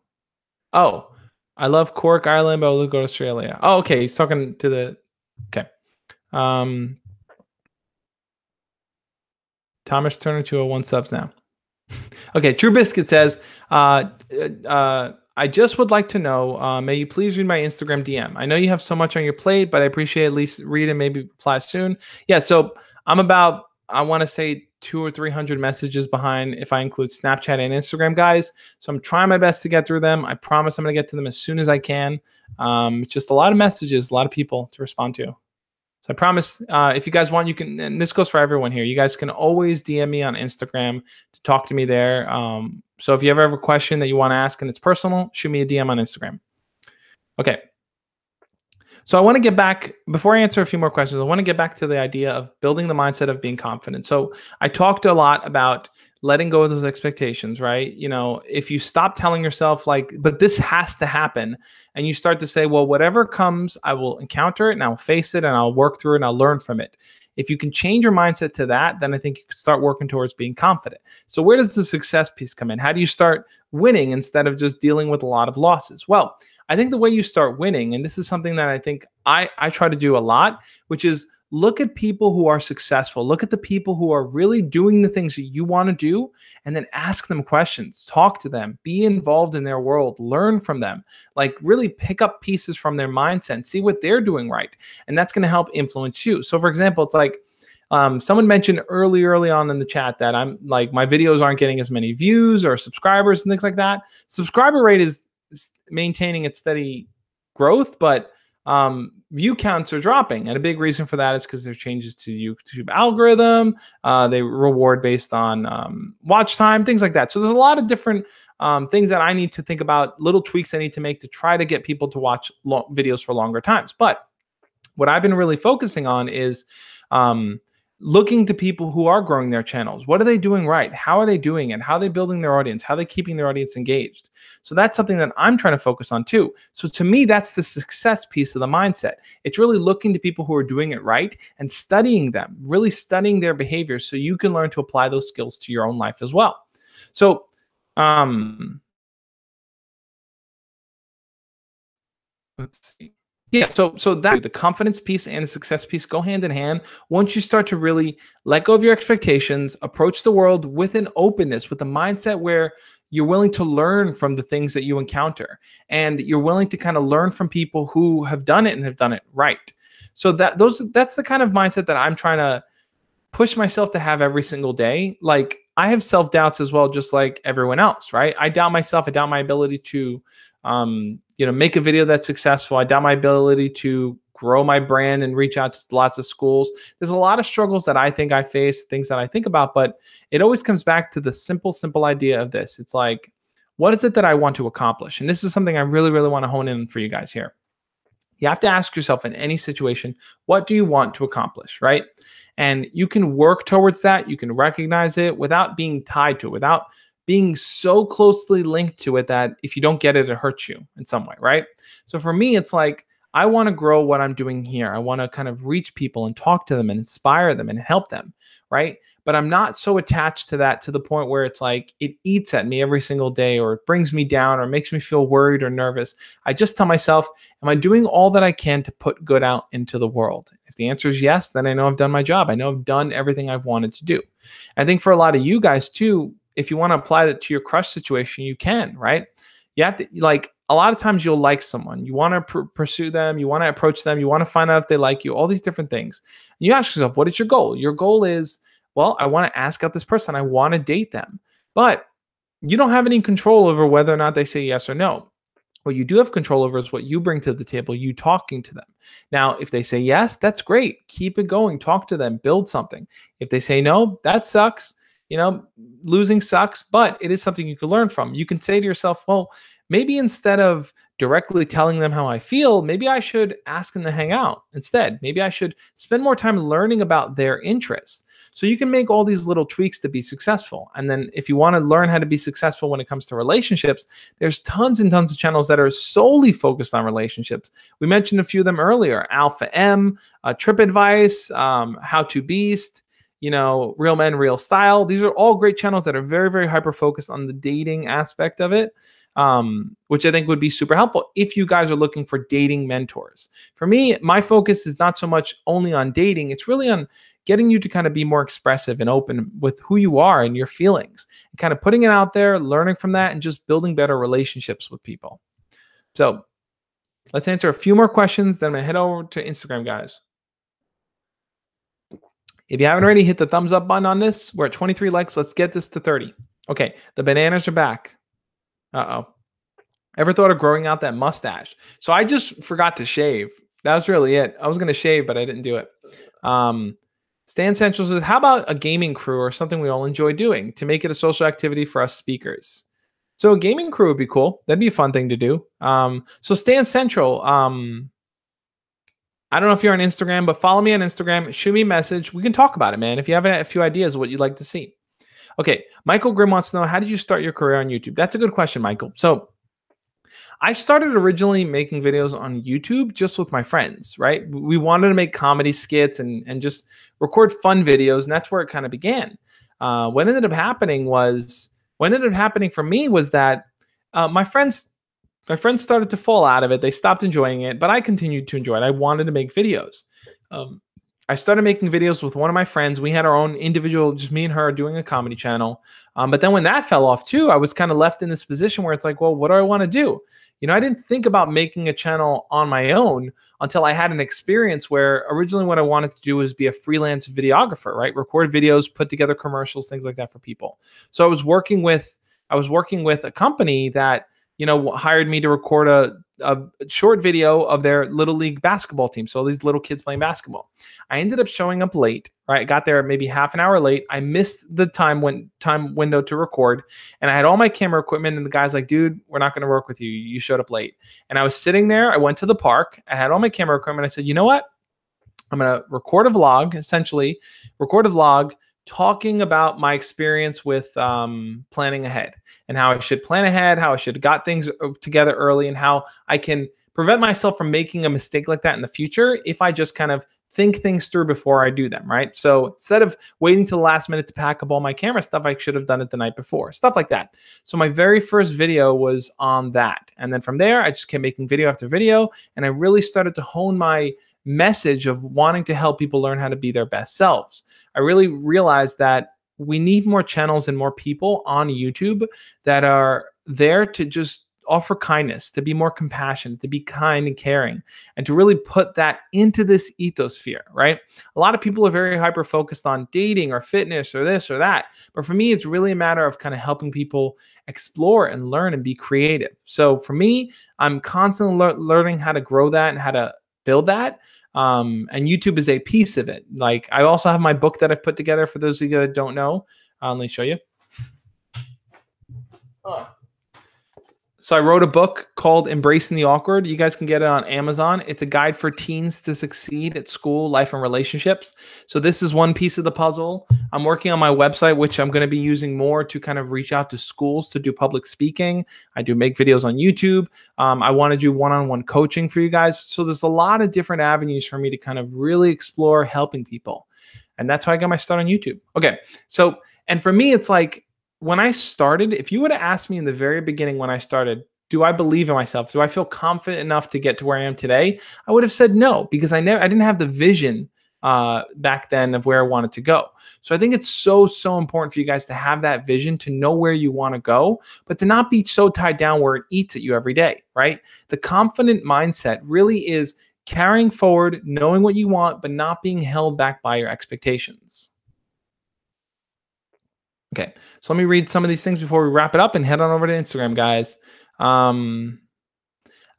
Oh, I love Cork, Ireland, but we'll go to Australia. Oh, okay, he's talking to the. Okay. Thomas Turner 201 subs now. Okay, True Biscuit says, I just would like to know, may you please read my Instagram DM? I know you have so much on your plate, but I appreciate at least read and maybe reply soon. Yeah, so I'm about, I want to say 200 or 300 messages behind if I include Snapchat and Instagram, guys. So I'm trying my best to get through them. I promise I'm going to get to them as soon as I can. Just a lot of messages, a lot of people to respond to. So I promise, if you guys want, you can, and this goes for everyone here, you guys can always DM me on Instagram to talk to me there. So if you ever have a question that you want to ask and it's personal, shoot me a DM on Instagram. Okay. So I want to get back, before I answer a few more questions, I want to get back to the idea of building the mindset of being confident. So I talked a lot about letting go of those expectations, right? If you stop telling yourself but this has to happen, and you start to say, well, whatever comes, I will encounter it and I'll face it and I'll work through it and I'll learn from it. If you can change your mindset to that, then I think you can start working towards being confident. So where does the success piece come in? How do you start winning instead of just dealing with a lot of losses? Well, I think the way you start winning, and this is something that I think I try to do a lot, which is look at people who are successful. Look at the people who are really doing the things that you want to do, and then ask them questions, talk to them, be involved in their world, learn from them, really pick up pieces from their mindset and see what they're doing right. And that's going to help influence you. So for example, it's like, someone mentioned early on in the chat that I'm like, my videos aren't getting as many views or subscribers and things like that. Subscriber rate is maintaining its steady growth, but view counts are dropping. And a big reason for that is because there's changes to YouTube algorithm. They reward based on watch time, things like that. So there's a lot of different things that I need to think about, little tweaks I need to make to try to get people to watch videos for longer times. But what I've been really focusing on is looking to people who are growing their channels. What are they doing right? How are they doing it? How are they building their audience? How are they keeping their audience engaged? So that's something that I'm trying to focus on too. So to me, that's the success piece of the mindset. It's really looking to people who are doing it right and studying them, really studying their behaviors so you can learn to apply those skills to your own life as well. So, let's see. Yeah, so that the confidence piece and the success piece go hand in hand. Once you start to really let go of your expectations, approach the world with an openness, with a mindset where you're willing to learn from the things that you encounter, and you're willing to kind of learn from people who have done it and have done it right. So that's the kind of mindset that I'm trying to push myself to have every single day. Like, I have self-doubts as well, just like everyone else, right? I doubt myself. I doubt my ability to, make a video that's successful. I doubt my ability to grow my brand and reach out to lots of schools. There's a lot of struggles that I think I face, things that I think about, but it always comes back to the simple idea of this. It's like, what is it that I want to accomplish? And this is something I really, really want to hone in for you guys here. You have to ask yourself in any situation, what do you want to accomplish, right? And you can work towards that. You can recognize it without being tied to it, without being so closely linked to it that if you don't get it, it hurts you in some way, right? So for me, it's like, I want to grow what I'm doing here. I want to kind of reach people and talk to them and inspire them and help them, right? But I'm not so attached to that to the point where it's like it eats at me every single day, or it brings me down, or makes me feel worried or nervous. I just tell myself, am I doing all that I can to put good out into the world? If the answer is yes, then I know I've done my job. I know I've done everything I've wanted to do. I think for a lot of you guys too, if you want to apply that to your crush situation, you can, right? You have to, like, a lot of times you'll like someone, you want to pursue them, you want to approach them, you want to find out if they like you, all these different things. And you ask yourself, what is your goal? Your goal is, well, I want to ask out this person. I want to date them. But you don't have any control over whether or not they say yes or no. What you do have control over is what you bring to the table, you talking to them. Now, if they say yes, that's great. Keep it going. Talk to them. Build something. If they say no, that sucks. Losing sucks, but it is something you can learn from. You can say to yourself, well, maybe instead of directly telling them how I feel, maybe I should ask them to hang out instead. Maybe I should spend more time learning about their interests. So you can make all these little tweaks to be successful. And then if you want to learn how to be successful when it comes to relationships, there's tons and tons of channels that are solely focused on relationships. We mentioned a few of them earlier: Alpha M, Trip Advice, How to Beast, Real Men, Real Style. These are all great channels that are very, very hyper focused on the dating aspect of it. Which I think would be super helpful if you guys are looking for dating mentors. For me, my focus is not so much only on dating. It's really on getting you to kind of be more expressive and open with who you are and your feelings, and kind of putting it out there, learning from that, and just building better relationships with people. So let's answer a few more questions. Then I'm going to head over to Instagram, guys. If you haven't already, hit the thumbs up button on this. We're at 23 likes. Let's get this to 30. Okay, the bananas are back. Uh-oh. Ever thought of growing out that mustache? So I just forgot to shave. That was really it. I was going to shave, but I didn't do it. Stan Central says, how about a gaming crew or something we all enjoy doing to make it a social activity for us speakers? So a gaming crew would be cool. That'd be a fun thing to do. So Stan Central, I don't know if you're on Instagram, but follow me on Instagram. Shoot me a message. We can talk about it, man. If you have a few ideas of what you'd like to see. Okay, Michael Grimm wants to know, how did you start your career on YouTube? That's a good question, Michael. So I started originally making videos on YouTube just with my friends, right? We wanted to make comedy skits and just record fun videos, and that's where it kind of began. What ended up happening for me was that my friends started to fall out of it. They stopped enjoying it, but I continued to enjoy it. I wanted to make videos. I started making videos with one of my friends. We had our own individual, just me and her, doing a comedy channel. But then when that fell off too, I was kind of left in this position where it's like, well, what do I want to do? I didn't think about making a channel on my own until I had an experience where originally what I wanted to do was be a freelance videographer, right? Record videos, put together commercials, things like that for people. So I was working with a company that, hired me to record a short video of their little league basketball team. So these little kids playing basketball. I ended up showing up late, right? I got there maybe half an hour late. I missed the time window to record, and I had all my camera equipment, and the guy's like, dude, we're not going to work with you. You showed up late. And I was sitting there. I went to the park. I had all my camera equipment. I said, you know what? I'm going to record a vlog talking about my experience with planning ahead, and how I should plan ahead, how I should have got things together early, and how I can prevent myself from making a mistake like that in the future if I just kind of think things through before I do them, right? So instead of waiting till the last minute to pack up all my camera stuff, I should have done it the night before, stuff like that. So my very first video was on that. And then from there, I just kept making video after video, and I really started to hone my message of wanting to help people learn how to be their best selves. I really realized that we need more channels and more people on YouTube that are there to just offer kindness, to be more compassionate, to be kind and caring, and to really put that into this ethosphere, right? A lot of people are very hyper focused on dating or fitness or this or that. But for me, it's really a matter of kind of helping people explore and learn and be creative. So for me, I'm constantly learning how to grow that and how to build that. And YouTube is a piece of it. Like I also have my book that I've put together for those of you that don't know. Let me show you. So I wrote a book called Embracing the Awkward. You guys can get it on Amazon. It's a guide for teens to succeed at school, life, and relationships. So this is one piece of the puzzle. I'm working on my website, which I'm going to be using more to kind of reach out to schools to do public speaking. I do make videos on YouTube. I want to do one-on-one coaching for you guys. So there's a lot of different avenues for me to kind of really explore helping people. And that's how I got my start on YouTube. Okay. So, and for me, it's like, when I started, if you would have asked me in the very beginning when I started, do I believe in myself? Do I feel confident enough to get to where I am today? I would have said no, because I didn't have the vision back then of where I wanted to go. So I think it's so important for you guys to have that vision, to know where you want to go, but to not be so tied down where it eats at you every day, right? The confident mindset really is carrying forward, knowing what you want, but not being held back by your expectations. Okay, so let me read some of these things before we wrap it up and head on over to Instagram, guys.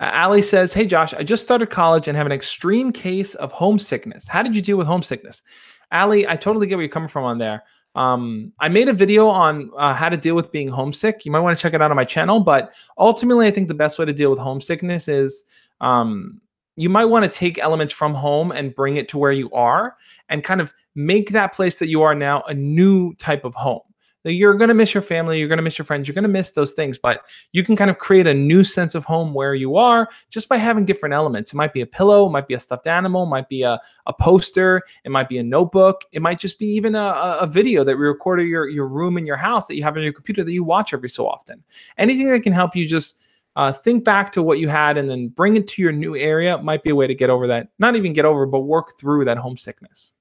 Ali says, "Hey Josh, I just started college and have an extreme case of homesickness. How did you deal with homesickness?" Ali, I totally get where you're coming from on there. I made a video on how to deal with being homesick. You might want to check it out on my channel. But ultimately, I think the best way to deal with homesickness is you might want to take elements from home and bring it to where you are and kind of make that place that you are now a new type of home. You're going to miss your family, you're going to miss your friends, you're going to miss those things, but you can kind of create a new sense of home where you are just by having different elements. It might be a pillow, it might be a stuffed animal, it might be a poster, it might be a notebook, it might just be even a video that we record of your room in your house that you have on your computer that you watch every so often. Anything that can help you just think back to what you had and then bring it to your new area might be a way to get over that. Not even get over, but work through that homesickness.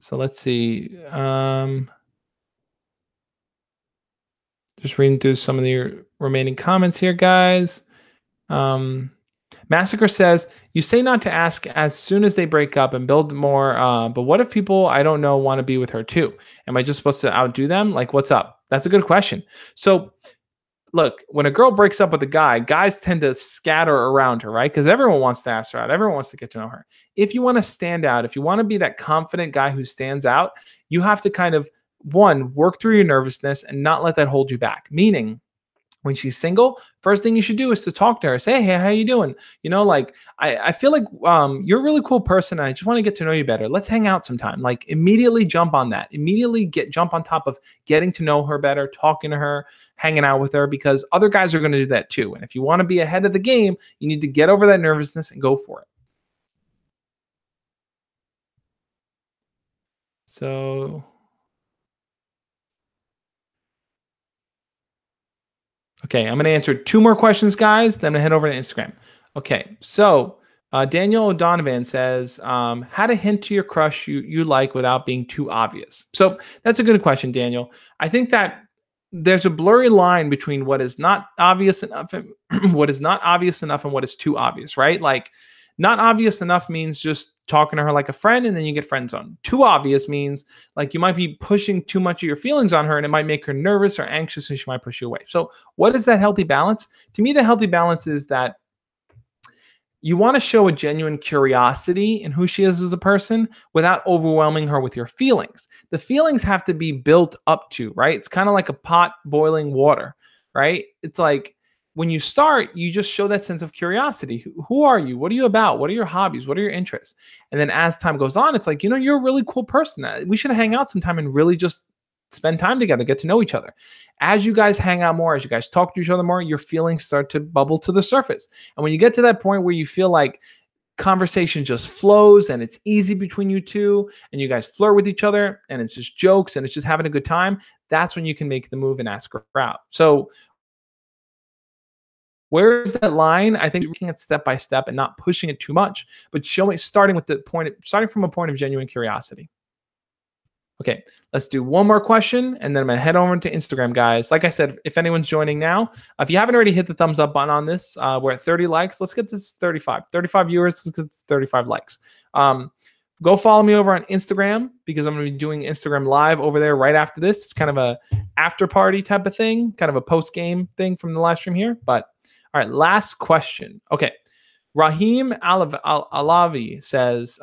So let's see. Just reading through some of the remaining comments here, guys. Massacre says, "You say not to ask as soon as they break up and build more, but what if people I don't know want to be with her too? Am I just supposed to outdo them? Like, what's up?" That's a good question. So look, when a girl breaks up with a guy, guys tend to scatter around her, right? Because everyone wants to ask her out. Everyone wants to get to know her. If you want to stand out, if you want to be that confident guy who stands out, you have to kind of, one, work through your nervousness and not let that hold you back. Meaning, when she's single, first thing you should do is to talk to her. Say, "Hey, how you doing? Like I feel like you're a really cool person and I just want to get to know you better. Let's hang out sometime." Like immediately jump on that. Immediately jump on top of getting to know her better, talking to her, hanging out with her, because other guys are going to do that too. And if you want to be ahead of the game, you need to get over that nervousness and go for it. So okay, I'm going to answer two more questions, guys. Then I'm going to head over to Instagram. Okay, so Daniel O'Donovan says, "How to hint to your crush you like without being too obvious." So that's a good question, Daniel. I think that there's a blurry line between what is not obvious enough and what is not obvious enough and what is too obvious, right? Like, not obvious enough means just talking to her like a friend and then you get friend zoned. Too obvious means like you might be pushing too much of your feelings on her and it might make her nervous or anxious and she might push you away. So, what is that healthy balance? To me, the healthy balance is that you want to show a genuine curiosity in who she is as a person without overwhelming her with your feelings. The feelings have to be built up to, right? It's kind of like a pot boiling water, right? It's like when you start, you just show that sense of curiosity. Who are you? What are you about? What are your hobbies? What are your interests? And then as time goes on, it's like, you're a really cool person. We should hang out sometime and really just spend time together, get to know each other. As you guys hang out more, as you guys talk to each other more, your feelings start to bubble to the surface. And when you get to that point where you feel like conversation just flows and it's easy between you two and you guys flirt with each other and it's just jokes and it's just having a good time, that's when you can make the move and ask her out. So where's that line? I think looking at step by step and not pushing it too much, but starting from a point of genuine curiosity. Okay, let's do one more question, and then I'm gonna head over to Instagram, guys. Like I said, if anyone's joining now, if you haven't already hit the thumbs up button on this, we're at 30 likes. Let's get this 35 viewers. Let's get this 35 likes. Go follow me over on Instagram because I'm going to be doing Instagram live over there right after this. It's kind of a after party type of thing, kind of a post game thing from the live stream here. But all right, last question. Okay, Rahim Alavi says,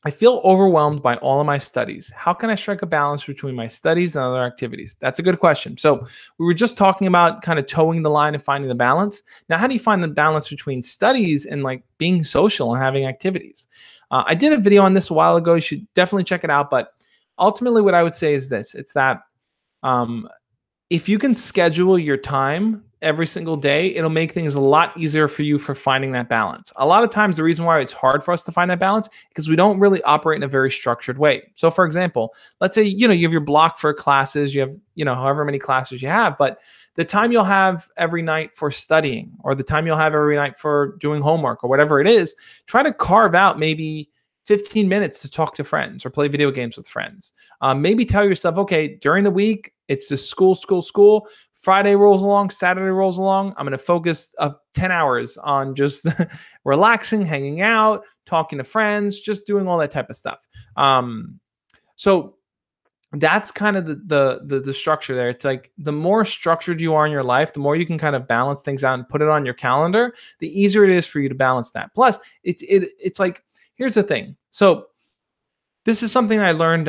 I feel overwhelmed by all of my studies. How can I strike a balance between my studies and other activities? That's a good question. So we were just talking about kind of towing the line and finding the balance. Now, how do you find the balance between studies and like being social and having activities? I did a video on this a while ago. You should definitely check it out. But ultimately, what I would say is this. It's that if you can schedule your time every single day, it'll make things a lot easier for you for finding that balance. A lot of times, the reason why it's hard for us to find that balance is because we don't really operate in a very structured way. So for example, let's say, you have your block for classes, you have, however many classes you have, but the time you'll have every night for studying or the time you'll have every night for doing homework or whatever it is, try to carve out maybe 15 minutes to talk to friends or play video games with friends. Maybe tell yourself, okay, during the week, it's just school. Friday rolls along, Saturday rolls along. I'm going to focus 10 hours on just relaxing, hanging out, talking to friends, just doing all that type of stuff. So that's kind of the structure there. It's like the more structured you are in your life, the more you can kind of balance things out and put it on your calendar, the easier it is for you to balance that. Plus, it's like, here's the thing. So this is something I learned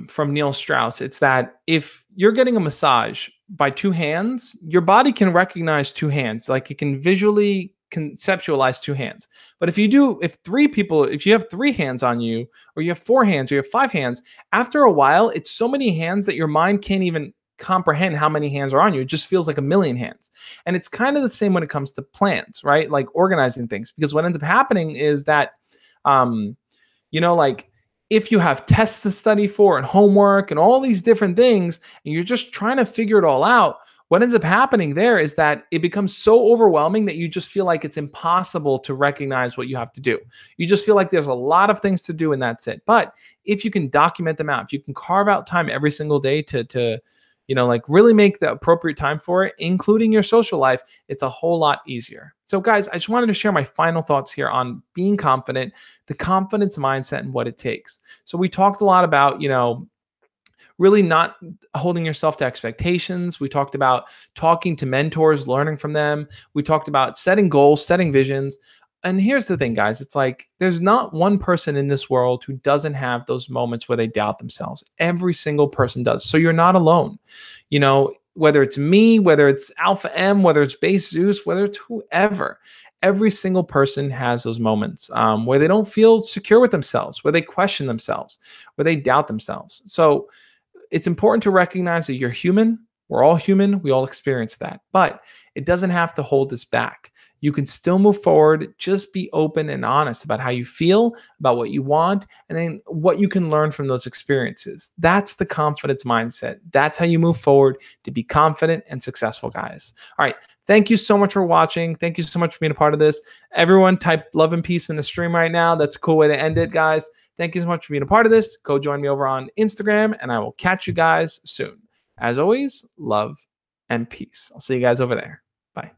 from Neil Strauss. It's that if you're getting a massage by two hands, your body can recognize two hands. Like it can visually conceptualize two hands. But if you have three hands on you, or you have four hands, or you have five hands, after a while, it's so many hands that your mind can't even comprehend how many hands are on you. It just feels like a million hands. And it's kind of the same when it comes to plans, right? Like organizing things. Because what ends up happening is that, like if you have tests to study for and homework and all these different things, and you're just trying to figure it all out, what ends up happening there is that it becomes so overwhelming that you just feel like it's impossible to recognize what you have to do. You just feel like there's a lot of things to do and that's it. But if you can document them out, if you can carve out time every single day to really make the appropriate time for it, including your social life, it's a whole lot easier. So guys, I just wanted to share my final thoughts here on being confident, the confidence mindset and what it takes. So we talked a lot about, really not holding yourself to expectations. We talked about talking to mentors, learning from them. We talked about setting goals, setting visions. And here's the thing, guys. It's like there's not one person in this world who doesn't have those moments where they doubt themselves. Every single person does. So you're not alone. Whether it's me, whether it's Alpha M, whether it's Base Zeus, whether it's whoever, every single person has those moments where they don't feel secure with themselves, where they question themselves, where they doubt themselves. So it's important to recognize that you're human. We're all human. We all experience that. But it doesn't have to hold us back. You can still move forward. Just be open and honest about how you feel, about what you want, and then what you can learn from those experiences. That's the confidence mindset. That's how you move forward to be confident and successful, guys. All right. Thank you so much for watching. Thank you so much for being a part of this. Everyone type love and peace in the stream right now. That's a cool way to end it, guys. Thank you so much for being a part of this. Go join me over on Instagram, and I will catch you guys soon. As always, love and peace. I'll see you guys over there. Bye.